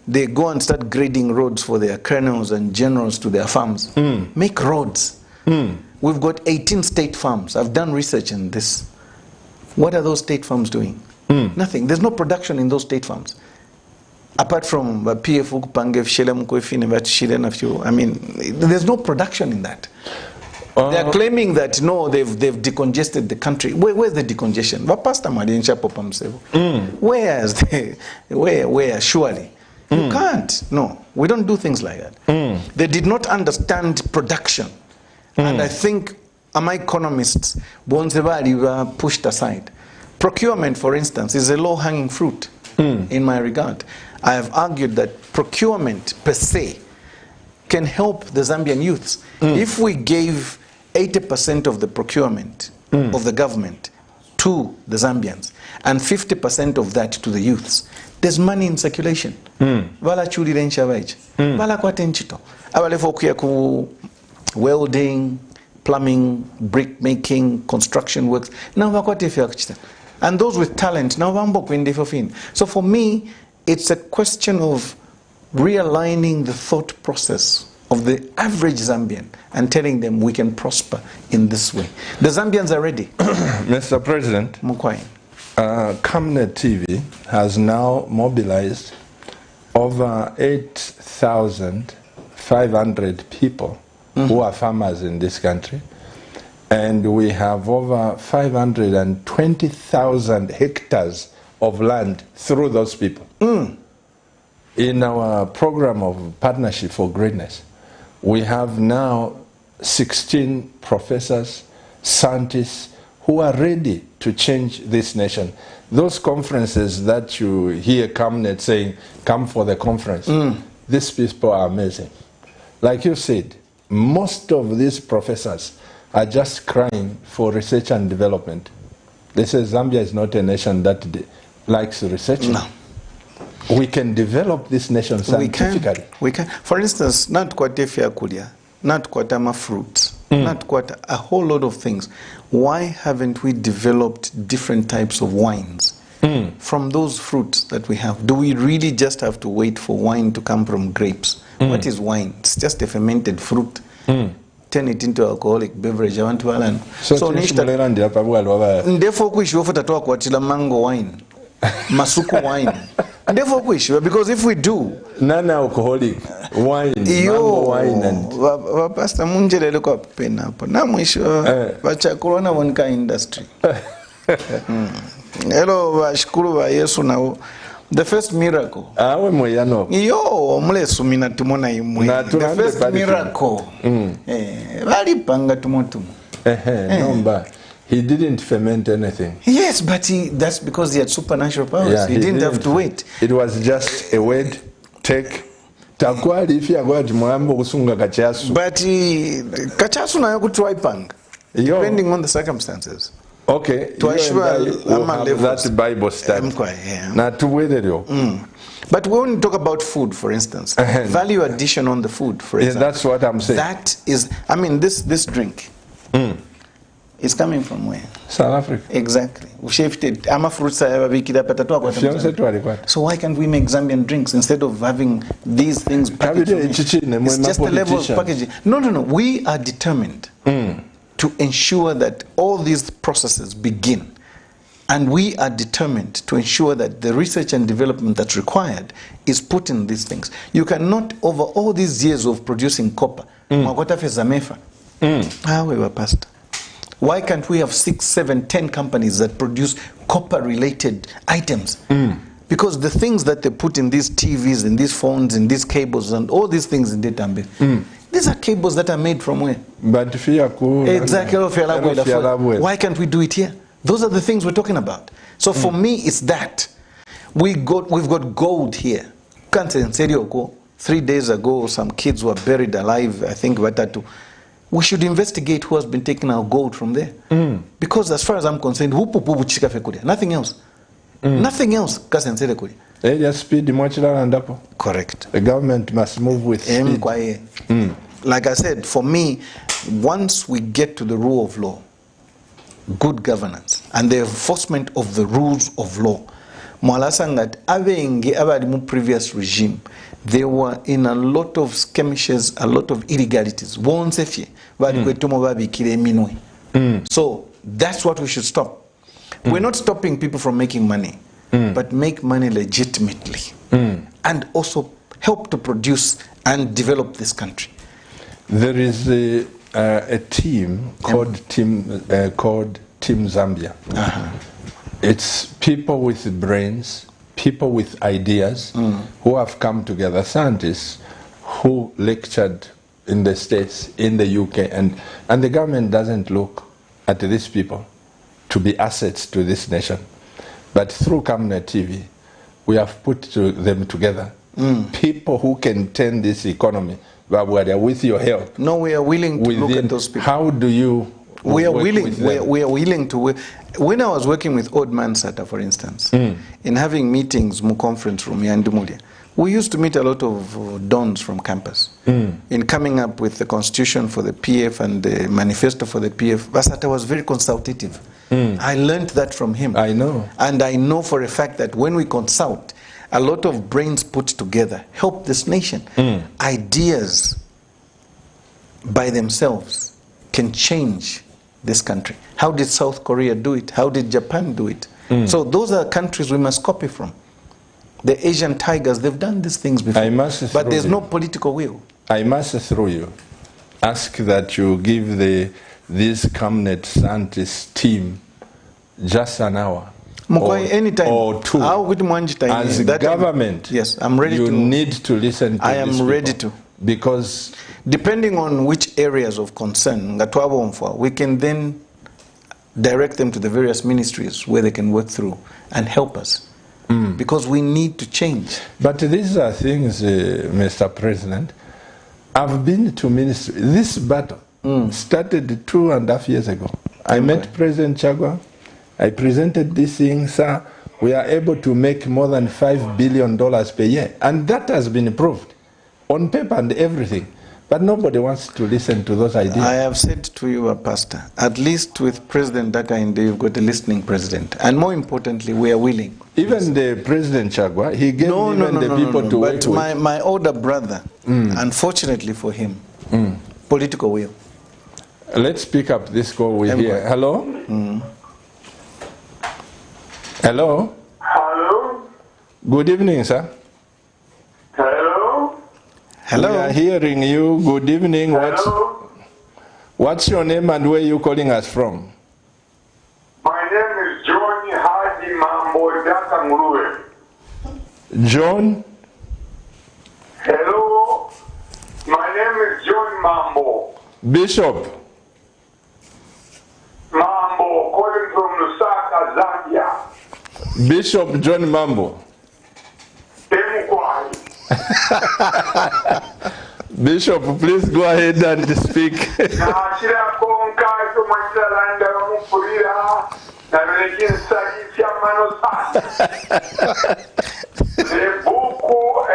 They go and start grading roads for their colonels and generals to their farms. Make roads. We've got 18 state farms. I've done research in this. What are those state farms doing? Nothing. There's no production in those state farms. Apart from PF, I mean, there's no production in that. They're claiming that no, they've decongested the country. Where's the decongestion? Where? Surely. You can't. No, we don't do things like that. They did not understand production. And I think my economists, were pushed aside. Procurement, for instance, is a low-hanging fruit in my regard. I have argued that procurement per se can help the Zambian youths. If we gave 80% of the procurement of the government to the Zambians and 50% of that to the youths, there's money in circulation. Welding, plumbing, brick making, construction works. And those with talent, so for me, it's a question of realigning the thought process of the average Zambian and telling them we can prosper in this way. The Zambians are ready. Mr. President, Camnet TV has now mobilized over 8,500 people who are farmers in this country. And we have over 520,000 hectares of land through those people. In our program of Partnership for Greatness, we have now 16 professors, scientists who are ready to change this nation. Those conferences that you hear Camnet saying, come for the conference, these people are amazing. Like you said, most of these professors are just crying for research and development. They say Zambia is not a nation that likes research. No. We can develop this nation scientifically. We can. For instance, not quite kulia, not quite fruits, not quite a whole lot of things. Why haven't we developed different types of wines from those fruits that we have? Do we really just have to wait for wine to come from grapes? What is wine? It's just a fermented fruit. Turn it into alcoholic beverage. I want to learn. So therefore, we should talk about mango wine, masuku wine. Therefore, because if we do non-alcoholic wine, mango wine, and Pastor Munjele look up pen up. Now we should corona one kind industry. Hello, Shukuru Yesu now. The first miracle. The first miracle. He didn't ferment anything. Yes, but that's because he had supernatural powers. Yeah, he didn't have to wait. It was just a word, take. But kachasu na yaku try pang, depending on the circumstances. Okay, that Bible study. But when we talk about food, for instance, value addition on the food, for instance. That's what I'm saying. That is, I mean, this drink is coming from where? South Africa. Exactly. So why can't we make Zambian drinks instead of having these things packaged? It's just the level of packaging. No. We are determined to ensure that all these processes begin. And we are determined to ensure that the research and development that's required is put in these things. You cannot, over all these years of producing copper, why can't we have 6, 7, 10 companies that produce copper-related items? Because the things that they put in these TVs, in these phones, in these cables, and all these things in Detambe, these are cables that are made from where? Exactly. Why can't we do it here? Those are the things we're talking about. So for me, it's that. We've got gold here. Can't say in Serio go. 3 days ago, some kids were buried alive, I think, Batatu. We should investigate who has been taking our gold from there. Because as far as I'm concerned, nothing else. Nothing else. They just speed and up. Correct. The government must move with speed. Like I said, for me, once we get to the rule of law, good governance, and the enforcement of the rules of law, Mwalasangat, previous regime, they were in a lot of skirmishes, a lot of illegalities. So that's what we should stop. We're not stopping people from making money, but make money legitimately, and also help to produce and develop this country. There is a team called Team Zambia. It's people with brains, people with ideas who have come together, scientists who lectured in the States, in the UK, and the government doesn't look at these people to be assets to this nation. But through Camnet TV, we have put them together. People who can turn this economy, with your help. No, we are willing to look at those people. How do you we are willing. We are willing to. When I was working with Old Man Sata, for instance, in having meetings in conference room here in Dumulya, we used to meet a lot of dons from campus. In coming up with the constitution for the PF and the manifesto for the PF, Basata was very consultative. I learned that from him. I know. And I know for a fact that when we consult, a lot of brains put together help this nation. Ideas by themselves can change this country. How did South Korea do it? How did Japan do it? So those are countries we must copy from. The Asian tigers, they've done these things before, but there's no political will. I must, through you, ask that you give this Camnet scientist team just an hour anytime or two. As that government, yes, I'm ready you to. You need to listen to I am ready people. To. Because depending on which areas of concern, we can then direct them to the various ministries where they can work through and help us. Because we need to change. But these are things, Mr. President, I've been to ministry. This battle started 2.5 years ago. I met President Chagwa. I presented this thing, sir. We are able to make more than $5 billion per year. And that has been proved on paper and everything. But nobody wants to listen to those ideas. I have said to you, Pastor, at least with President Dakainde, you've got a listening president. And more importantly, we are willing. Even the President Chagwa, he gave the people to work with. But my older brother, unfortunately for him, political will. Let's pick up this call we hear. Hello? Hello? Hello? Good evening, sir. Hello? Hello? We are hearing you. Good evening. Hello? What's your name and where are you calling us from? My name is John Haji Mambo Daka Nguruwe. John? Hello? My name is John Mambo. Bishop? Mambo, calling from Lusaka, Zambia. Bishop John Mambo. Bishop, please go ahead and speak. The book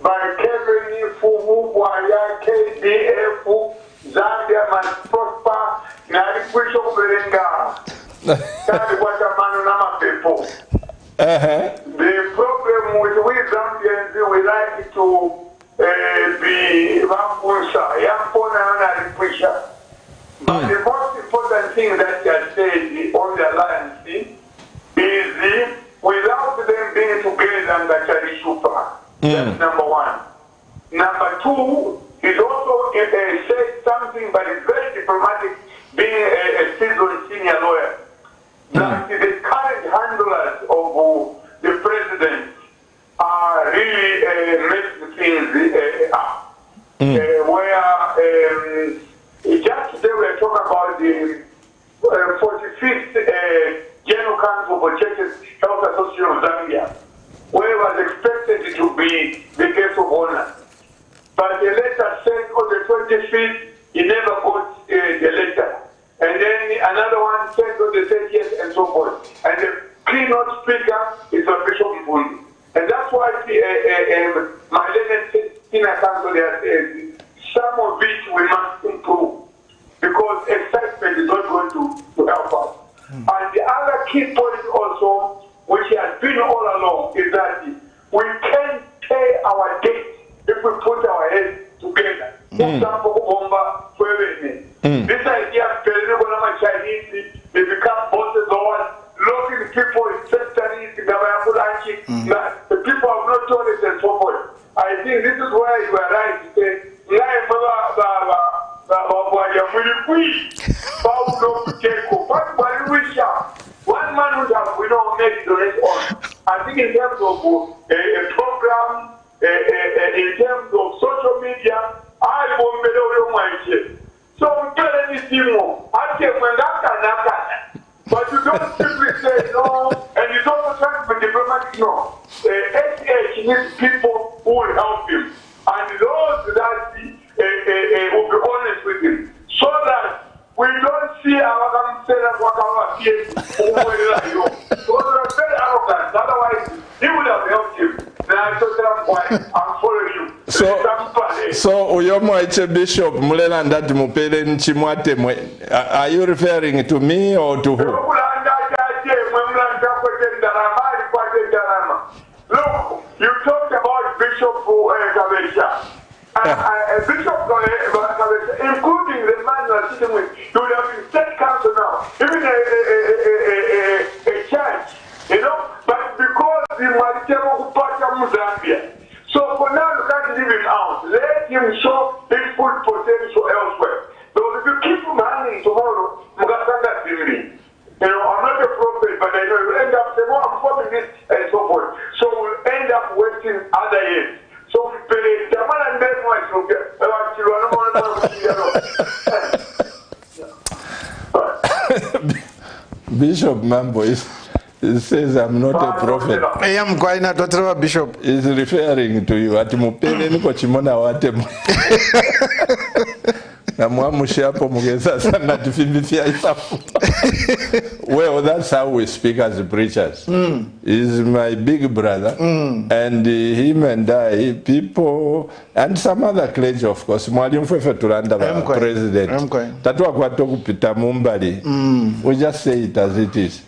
by KELVIN, FUBE, BWALYA, KDF, Zambia must prosper. The problem with we Zambians, we like to be Vampunsa, Yampona and Prisha. But the most important thing that you have said on the alliance is without them being together under Charishupa. That's number one. Number two is also said something, but it's very diplomatic, being a seasoned senior lawyer. That the current handlers of the president are really making things up. Where just today we are talking about the 45th General Council for Churches Health Association of but the letter sent on the 25th, he never got the letter. And then another one sent on the 30th and so forth. And the keynote speaker is a Bishop Mbuli. And that's why my learned senior council has said some of it we must improve because excitement is not going to help us. And the other key point also, which has been all along, is that we can pay our debt if we put our heads together. For example, this idea of Chinese, they become bosses or locking people in factories, the people have no toilets and so forth. I think this is where you are right to say, one man would have, made the rest on. I think in terms of a program, in terms of social media, I won't be able to so we tell anything more. I say when that but you don't simply say no, and you don't try to be diplomatic, no. SH needs people who will help him, and those that will be honest with him, so that we don't see our so they are very arrogant, otherwise he would have helped him. Then I told them why I'm following you. So Uyomo Bishop Mulelanda Mupele Nchimwatemwe, are you referring to me or to who? Look, you talked about Bishop Kavesha. Bishop Kavesha, including the man you are sitting with, you would have been state council now, even a church, but because the Maritimo Zambia. So for now, you can't leave him out. Let him show his full potential elsewhere. Because if you keep him hanging tomorrow, Mugasanga Siri. I'm not a prophet, but I know you'll end up saying, I'm forming this and so forth. So we'll end up wasting other years. So we pay the man and then one will get. Bishop Mambo he says I'm not a prophet. I am going to Bishop. He's referring to you. At Mupele niko chimona wate na mwamushapo mugeza sana tifimifia isafu. Well, that's how we speak as preachers. He's my big brother, and him and I, people, and some other clergy, of course. Mwalimu Fefe Turanda, president. Tatua kwa toku pita mumbali. We just say it as it is.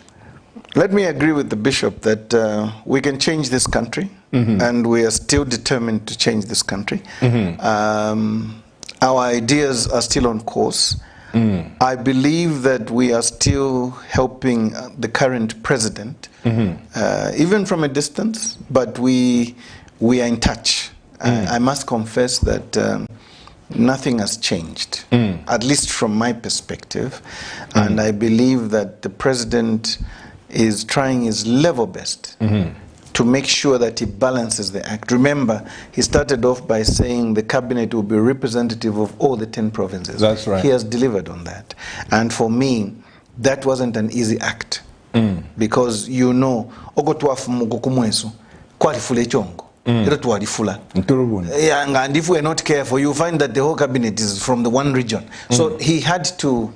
Let me agree with the bishop that we can change this country, and we are still determined to change this country. Our ideas are still on course. I believe that we are still helping the current president, even from a distance, but we are in touch. I must confess that nothing has changed, at least from my perspective, and I believe that the president is trying his level best to make sure that he balances the act. Remember, he started off by saying the cabinet will be representative of all the 10 provinces. That's right. He has delivered on that. And for me, that wasn't an easy act. Because ogotwafu mugokumweso kwalifule chongo. And if we're not careful, you find that the whole cabinet is from the one region. So he had to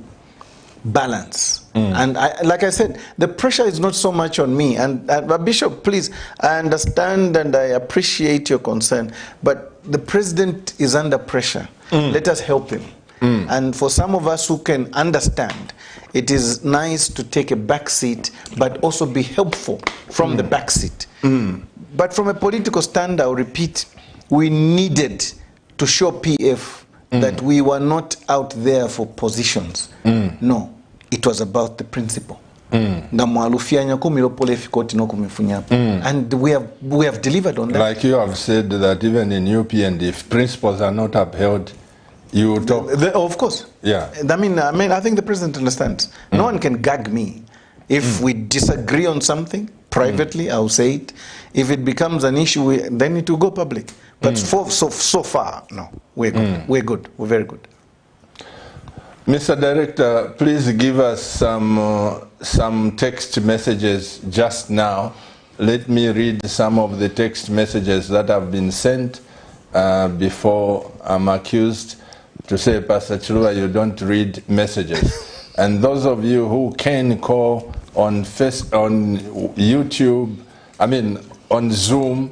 balance. And like I said, the pressure is not so much on me. And Bishop, please, I understand and I appreciate your concern, but the president is under pressure. Let us help him. And for some of us who can understand, it is nice to take a back seat, but also be helpful from the back seat. But from a political stand, I'll repeat, we needed to show PF that we were not out there for positions. No. It was about the principle. And we have delivered on that. Like you have said that even in UPND, if principles are not upheld, you talk. Of course. Yeah. I mean, I think the president understands. No one can gag me. If we disagree on something, privately, I'll say it. If it becomes an issue, then it will go public. But so far, no, we're good. We're good. We're very good. Mr. Director, please give us some text messages just now. Let me read some of the text messages that have been sent before I'm accused to say, Pastor Chiluba, you don't read messages. And those of you who can call on YouTube, on Zoom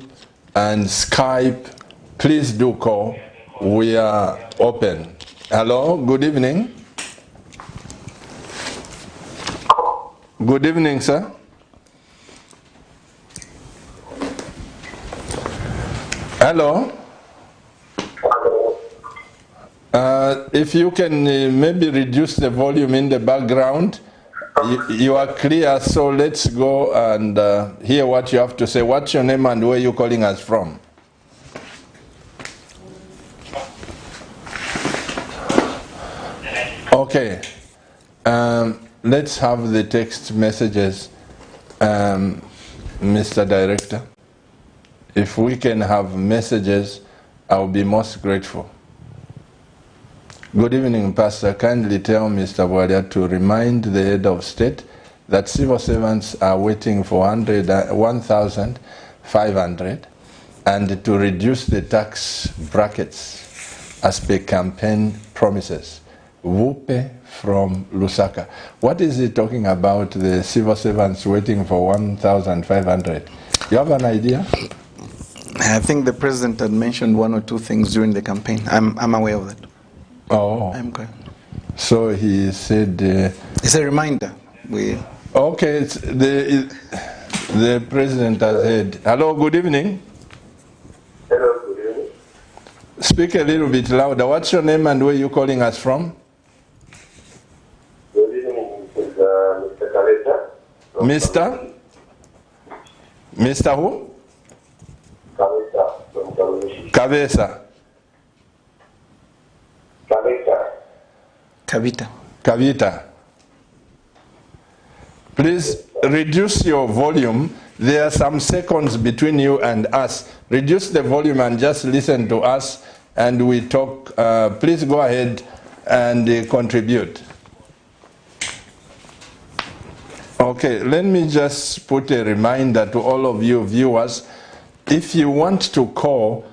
and Skype, please do call. We are open. Hello, good evening. Good evening, sir. Hello. If you can maybe reduce the volume in the background, you are clear, so let's go and hear what you have to say. What's your name and where are you calling us from? Okay. Let's have the text messages, Mr. Director. If we can have messages, I'll be most grateful. Good evening, Pastor. Kindly tell Mr. BWALYA to remind the head of state that civil servants are waiting for 1,500 and to reduce the tax brackets as per campaign promises. FUBE from Lusaka. What is he talking about, the civil servants waiting for 1,500? You have an idea? I think the president had mentioned one or two things during the campaign. I'm aware of that. Oh. I'm good. So he said... it's a reminder. Okay, it's the president has said. Hello, good evening. Hello, good evening. Speak a little bit louder. What's your name and where are you calling us from? Good evening, Mr. Kaleta. Mr. who? Kaleta from Kalushi. Kabesa. Kavita. Please reduce your volume. There are some seconds between you and us. Reduce the volume and just listen to us and we talk. Please go ahead and contribute. Okay, let me just put a reminder to all of you viewers. If you want to call,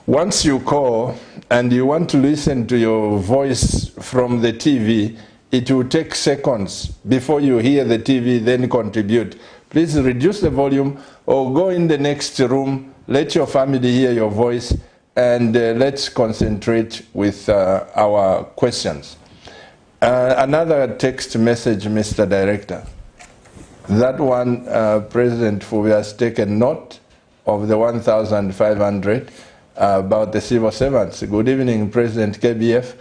once you call and you want to listen to your voice from the TV, it will take seconds before you hear the TV, then contribute. Please reduce the volume or go in the next room, let your family hear your voice, and let's concentrate with our questions. Another text message, Mr. Director. That one, President FUBE has taken note of the 1,500 about the civil servants. Good evening, President KBF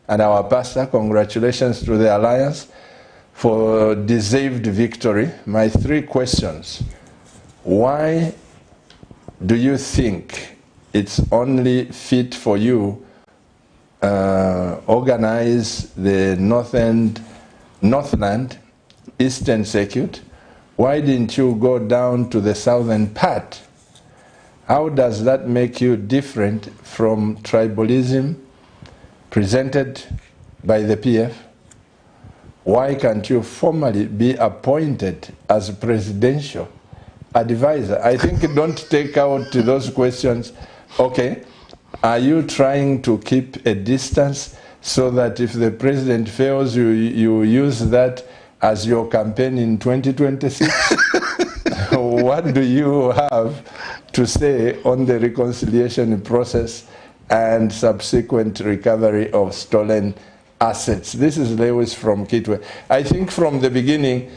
and our pastor. Congratulations to the Alliance for deserved victory. My three questions. Why do you think it's only fit for you organize the Northland Eastern Circuit? Why didn't you go down to the southern part? How does that make you different from tribalism presented by the PF? Why can't you formally be appointed as presidential advisor? I think don't take out those questions. Okay, are you trying to keep a distance so that if the president fails, you use that as your campaign in 2026? What do you have to say on the reconciliation process and subsequent recovery of stolen assets? This is Lewis from Kitwe. I think from the beginning,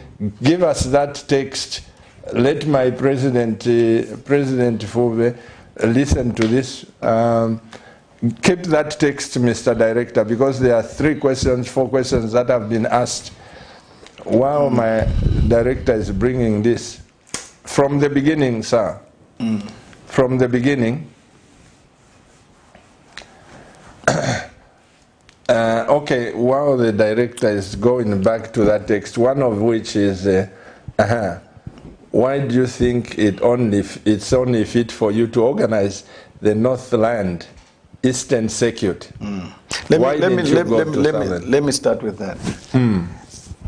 give us that text. Let my President FUBE listen to this. Keep that text, Mr. Director, because there are 4 questions that have been asked. While my director is bringing this. From the beginning, sir. From the beginning. Okay, while the director is going back to that text, one of which is, why do you think it's only fit for you to organize the Northland Eastern Circuit? Let me start with that.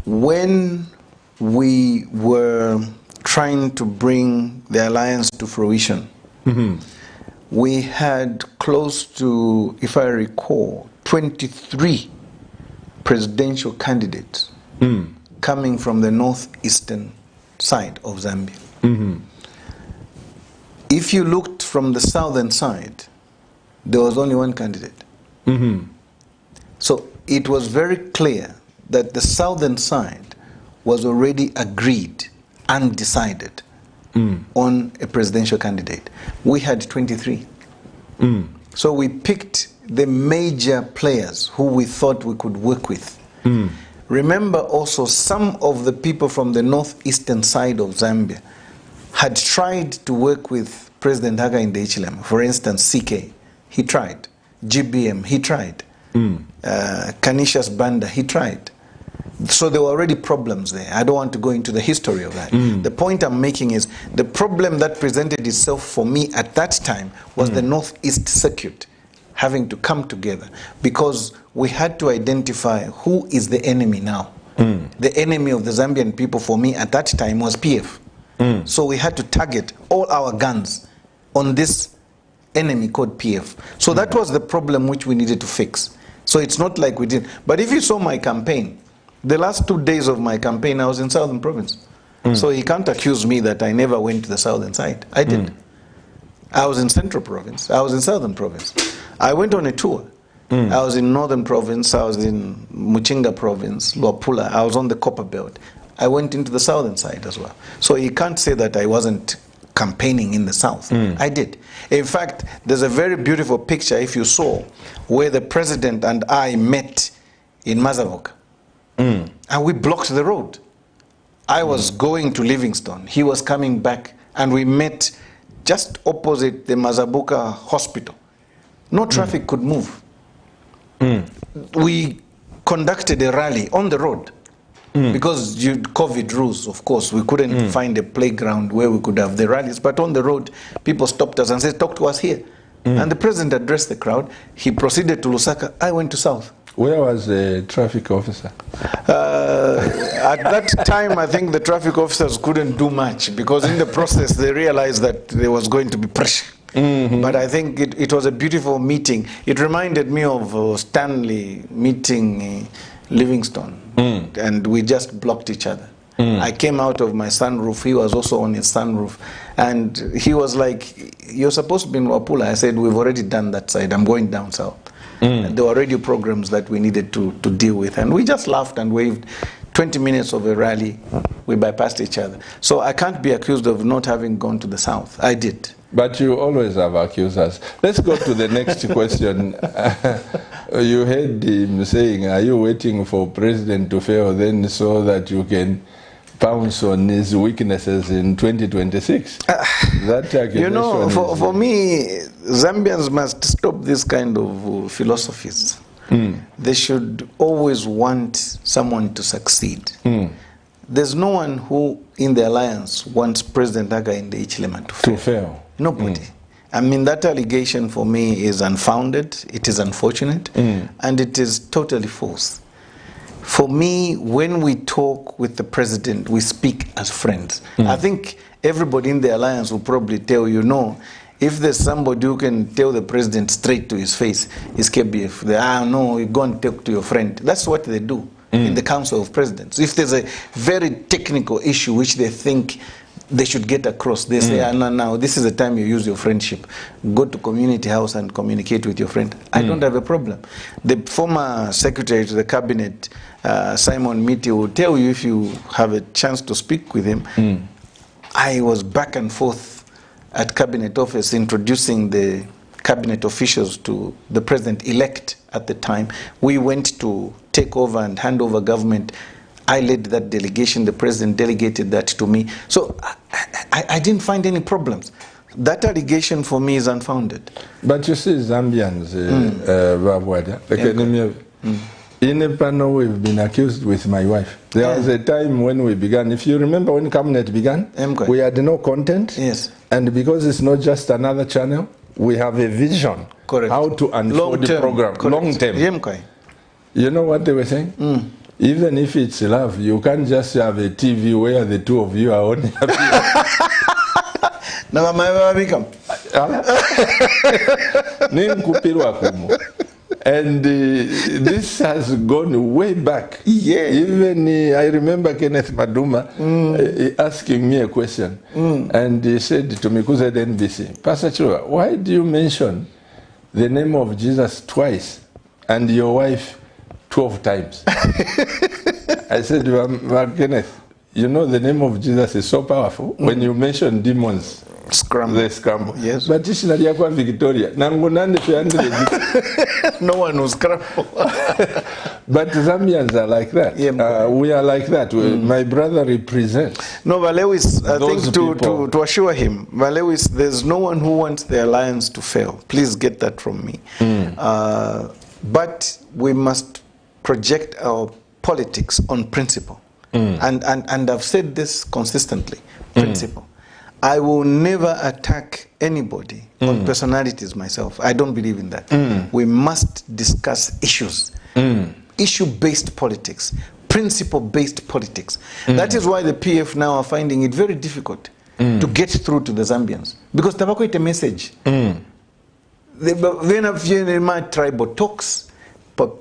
When we were trying to bring the alliance to fruition, we had close to, if I recall, 23 presidential candidates coming from the northeastern side of Zambia. If you looked from the southern side, there was only one candidate. So it was very clear that the southern side was already agreed and decided on a presidential candidate. We had 23. So we picked the major players who we thought we could work with. Remember also, some of the people from the northeastern side of Zambia had tried to work with President Hakainde Hichilema. For instance, CK, he tried. GBM, he tried. Canisius Banda, he tried. So there were already problems there. I don't want to go into the history of that. The point I'm making is the problem that presented itself for me at that time was the Northeast Circuit having to come together, because we had to identify who is the enemy now. The enemy of the Zambian people for me at that time was PF. So we had to target all our guns on this enemy called PF. So that was the problem which we needed to fix. So it's not like we did. But if you saw my campaign, the last 2 days of my campaign, I was in Southern Province. So he can't accuse me that I never went to the Southern side. I did. I was in Central Province. I was in Southern Province. I went on a tour. I was in Northern Province. I was in Muchinga Province, Luapula. I was on the Copper Belt. I went into the Southern side as well. So he can't say that I wasn't campaigning in the South. I did. In fact, there's a very beautiful picture, if you saw, where the president and I met in Mazavoka. And we blocked the road. I was going to Livingstone. He was coming back. And we met just opposite the Mazabuka hospital. No traffic could move. We conducted a rally on the road. Because COVID rules, of course, we couldn't find a playground where we could have the rallies. But on the road, people stopped us and said, talk to us here. And the president addressed the crowd. He proceeded to Lusaka. I went to South. Where was the traffic officer? At that time, I think the traffic officers couldn't do much, because in the process, they realized that there was going to be pressure. But I think it was a beautiful meeting. It reminded me of Stanley meeting Livingstone, and we just blocked each other. I came out of my sunroof. He was also on his sunroof. And he was like, you're supposed to be in Wapula. I said, we've already done that side. I'm going down south. And there were radio programs that we needed to deal with. And we just laughed and waved. 20 minutes of a rally, we bypassed each other. So I can't be accused of not having gone to the south. I did. But you always have accused us. Let's go to the next question. You heard him saying, are you waiting for president to fail then so that you can pounce on his weaknesses in 2026? That accusation, you know, for me, Zambians must stop this kind of philosophies. They should always want someone to succeed. There's no one who in the alliance wants President Hakainde Hichilema to fail. Nobody. I mean, that allegation for me is unfounded, it is unfortunate, and it is totally false. For me, when we talk with the president, we speak as friends. I think everybody in the alliance will probably tell you, no, if there's somebody who can tell the president straight to his face, it's KBF. No, you go and talk to your friend. That's what they do in the Council of Presidents. If there's a very technical issue which they think they should get across, they say, now, this is the time you use your friendship. Go to community house and communicate with your friend. I don't have a problem. The former secretary to the cabinet, Simon Miti, will tell you if you have a chance to speak with him. I was back and forth at cabinet office introducing the cabinet officials to the president-elect at the time. We went to take over and hand over government. I led that delegation. The president delegated that to me. So I didn't find any problems. That allegation for me is unfounded. But you see, Zambians, BWALYA, in a panel we've been accused with my wife. There was a time when we began, if you remember when Cabinet began, we had no content. Yes. And because it's not just another channel, we have a vision. Correct. How to unfold the program. Long term. You know what they were saying? Even if it's love, you can't just have a TV where the two of you are only happy. And this has gone way back. Yeah. Even I remember Kenneth Maduma asking me a question, and he said to me, "Kuze NBC, Pastor Chua, why do you mention the name of Jesus twice and your wife 12 times?" I said, Kenneth, you know the name of Jesus is so powerful. When you mention demons, they scramble. Yes. But this is Victoria. No one will scramble. But Zambians are like that. Yeah, we are like that. My brother represents. No, Valewis, I think people. to assure him, Valewis, there's no one who wants the alliance to fail. Please get that from me. But we must project our politics on principle. And I've said this consistently, principle. I will never attack anybody on personalities myself. I don't believe in that. We must discuss issues. Issue-based politics, principle-based politics. That is why the PF now are finding it very difficult to get through to the Zambians. Because tabako is a message. When I've in my tribal talks,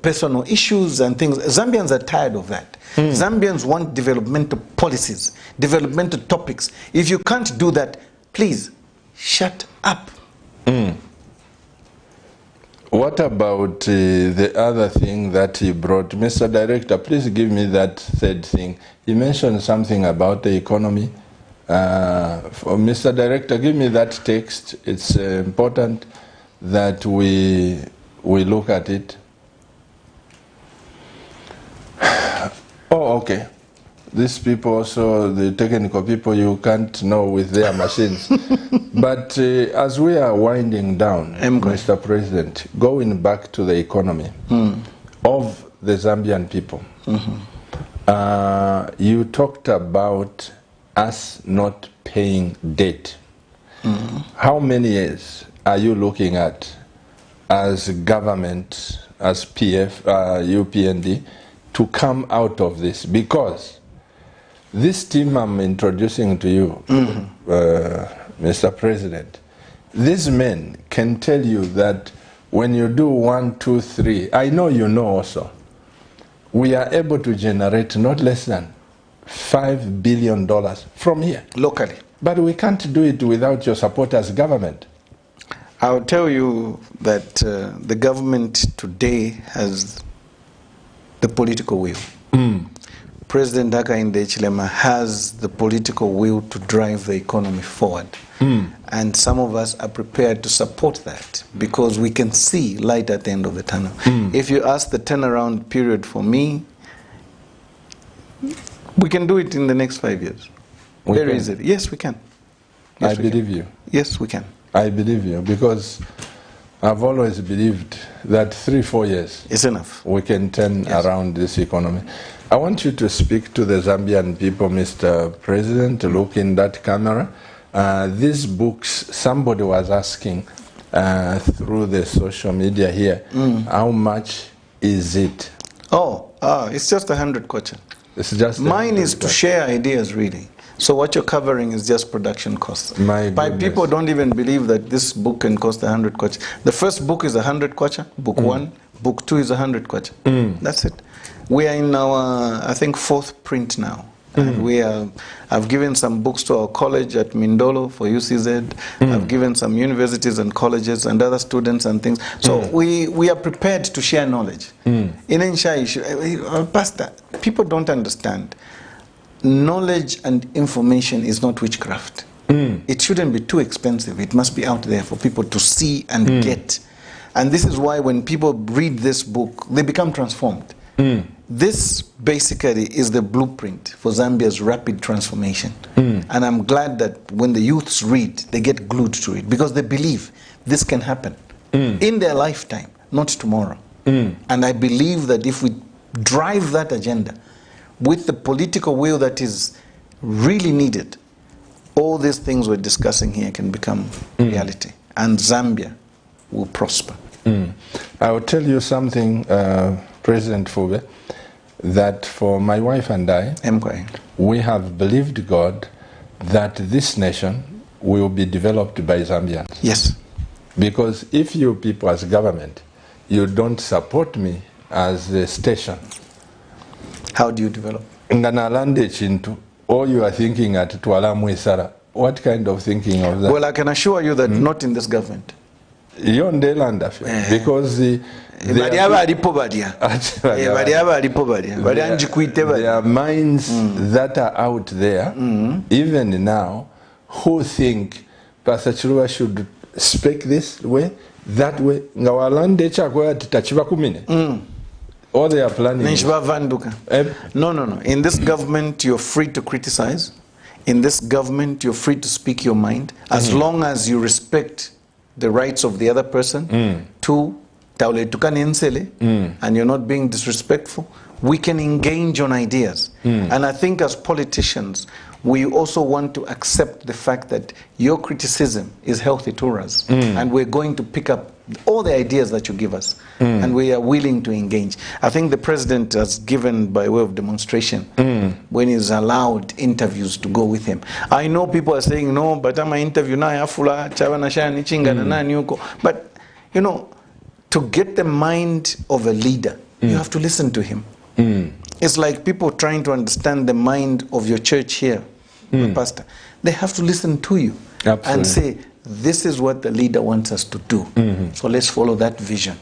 personal issues and things, Zambians are tired of that. Zambians want developmental policies, developmental topics. If you can't do that, please, shut up. What about the other thing that he brought? Mr. Director, please give me that third thing. He mentioned something about the economy. For Mr. Director, give me that text. It's important that we look at it. Oh, okay. These people also, the technical people, you can't know with their machines. But as we are winding down, Mr. President, going back to the economy of the Zambian people, you talked about us not paying debt. How many years are you looking at as government, as PF, UPND, to come out of this? Because this team I'm introducing to you, Mr. President, these men can tell you that when you do 1, 2, 3, I know you know also, we are able to generate not less than $5 billion from here. Locally. But we can't do it without your support as government. I'll tell you that the government today has the political will. President Hakainde Hichilema has the political will to drive the economy forward. And some of us are prepared to support that because we can see light at the end of the tunnel. If you ask the turnaround period for me, we can do it in the next 5 years. Very easily. Yes, we can. Yes, I believe you. Yes, we can. I believe you because I've always believed that 3, 4 years is enough. We can turn around this economy. I want you to speak to the Zambian people, Mr. President, look in that camera. These books, somebody was asking through the social media here, how much is it? It's just 100 kwacha. It's just mine is to share ideas, really. So what you're covering is just production costs. People don't even believe that this book can cost 100 kwacha. The first book is 100 kwacha, book 1. Book 2 is 100 kwacha. That's it. We are in our, I think, 4th print now. And I've given some books to our college at Mindolo for UCZ. I've given some universities and colleges and other students and things. So we are prepared to share knowledge. Pastor, people don't understand. Knowledge and information is not witchcraft. It shouldn't be too expensive. It must be out there for people to see and get. And this is why when people read this book, they become transformed. This basically is the blueprint for Zambia's rapid transformation. And I'm glad that when the youths read, they get glued to it because they believe this can happen in their lifetime, not tomorrow. And I believe that if we drive that agenda with the political will that is really needed, all these things we're discussing here can become reality. And Zambia will prosper. I will tell you something, President FUBE, that for my wife and I, we have believed God that this nation will be developed by Zambians. Yes. Because if you people as government, you don't support me as a station. How do you develop? Or you are thinking at Tuala. What kind of thinking of that? Well, I can assure you that not in this government. Because their minds that are out there, even now, who think Pastor Chiluba should speak this way, that way. Or they are planning. No. In this government, you're free to criticize. In this government, you're free to speak your mind, as long as you respect the rights of the other person, and you're not being disrespectful. We can engage on ideas. And I think as politicians, we also want to accept the fact that your criticism is healthy to us. And we're going to pick up all the ideas that you give us. And we are willing to engage. I think the president has given, by way of demonstration, when he's allowed interviews to go with him. I know people are saying, no, but I'm an interview now. But, you know, to get the mind of a leader, you have to listen to him. It's like people trying to understand the mind of your church here, pastor. They have to listen to you and say, this is what the leader wants us to do. So let's follow that vision.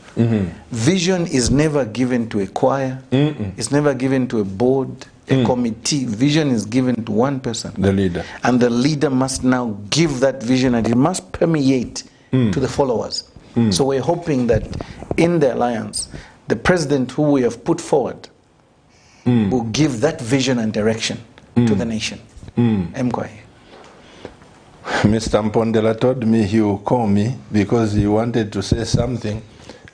Vision is never given to a choir. It's never given to a board, a committee. Vision is given to one person. The leader. And the leader must now give that vision, and it must permeate to the followers. So we're hoping that in the alliance, the president who we have put forward will give that vision and direction to the nation. Mr. Mpondela told me he will call me because he wanted to say something.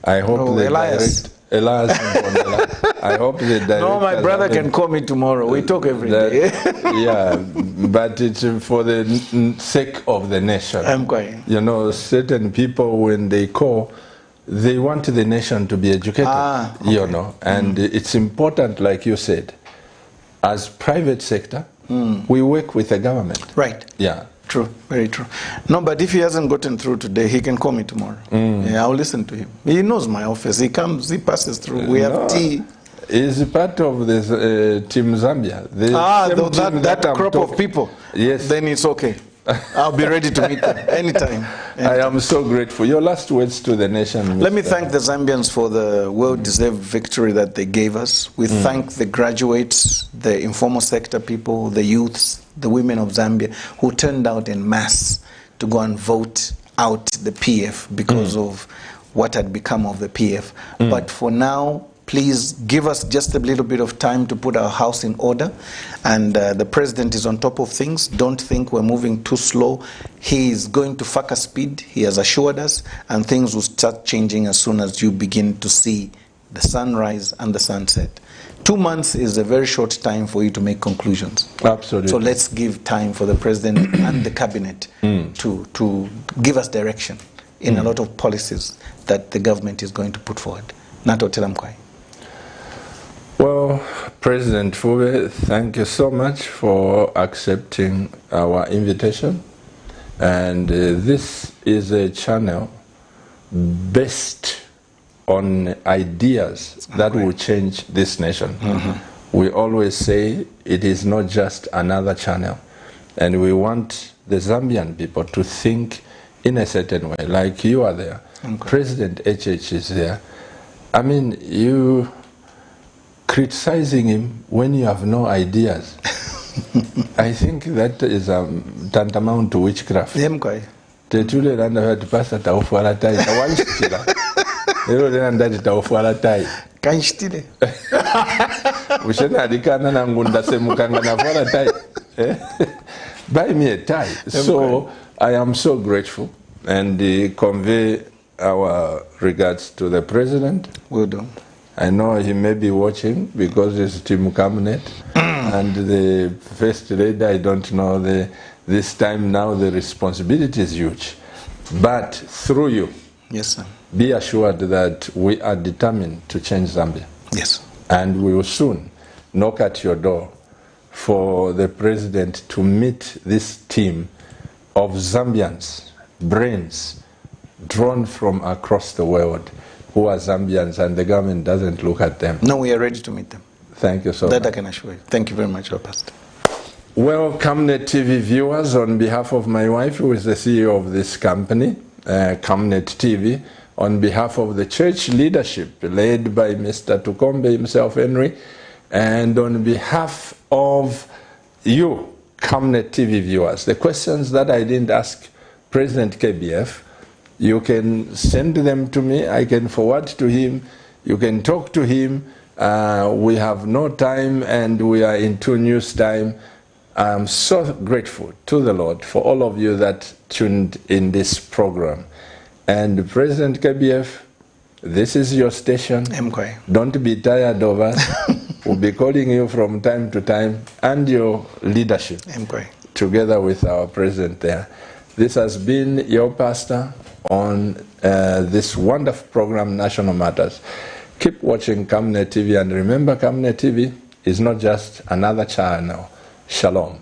I hope Elias Mpondela. I hope the director. No, my brother can call me tomorrow. We talk every day. Yeah, but it's for the sake of the nation. You know, certain people, when they call, they want the nation to be educated, you know, and it's important, like you said, as private sector, we work with the government. Right. Yeah. True, very true. No, but if he hasn't gotten through today, he can call me tomorrow. Yeah, I'll listen to him. He knows my office. He comes, he passes through. We have tea. He's part of this Team Zambia. That crop of people. Yes. Then it's okay. I'll be ready to meet them anytime. I am so grateful. Your last words to the nation. Let me thank the Zambians for the well-deserved victory that they gave us. We thank the graduates, the informal sector people, the youths, the women of Zambia who turned out en masse to go and vote out the PF because of what had become of the PF. But for now, please give us just a little bit of time to put our house in order. And the president is on top of things. Don't think we're moving too slow. He is going to fuck speed. He has assured us. And things will start changing as soon as you begin to see the sunrise and the sunset. 2 months is a very short time for you to make conclusions. Absolutely. So let's give time for the president and the cabinet to give us direction in a lot of policies that the government is going to put forward. Nato Telamkwai. Well, President FUBE, thank you so much for accepting our invitation. And this is a channel based on ideas that will change this nation. We always say it is not just another channel. And we want the Zambian people to think in a certain way, like you are there. President HH is there. I mean, you criticizing him when you have no ideas. I think that is tantamount to witchcraft. Tetule landa hati pasa taufuala tai tawanchitila. Ero landa hati taufuala tai. Kanchitile. Ushena adikana na ngunda semukanga na fuala tai. Buy me a tie. So I am so grateful and convey our regards to the president. Well done. I know he may be watching because it's Team Cabinet and the first lady, I don't know, this time now the responsibility is huge. But through you, yes, sir, be assured that we are determined to change Zambia. Yes. And we will soon knock at your door for the president to meet this team of Zambians, brains drawn from across the world who are Zambians, and the government doesn't look at them. No, we are ready to meet them. Thank you so much. That I can assure you. Thank you very much, our pastor. Well, CAMNET TV viewers, on behalf of my wife, who is the CEO of this company, CAMNET TV, on behalf of the church leadership led by Mr. Tukombe himself, Henry, and on behalf of you, CAMNET TV viewers, the questions that I didn't ask President KBF, you can send them to me, I can forward to him, you can talk to him. We have no time and we are into news time. I'm so grateful to the Lord for all of you that tuned in this program. And President KBF, this is your station. MK. Don't be tired of us. We'll be calling you from time to time, and your leadership, MK. together with our president there. This has been your pastor on this wonderful program, National Matters. Keep watching CAMNET TV, and remember, CAMNET TV is not just another channel. Shalom.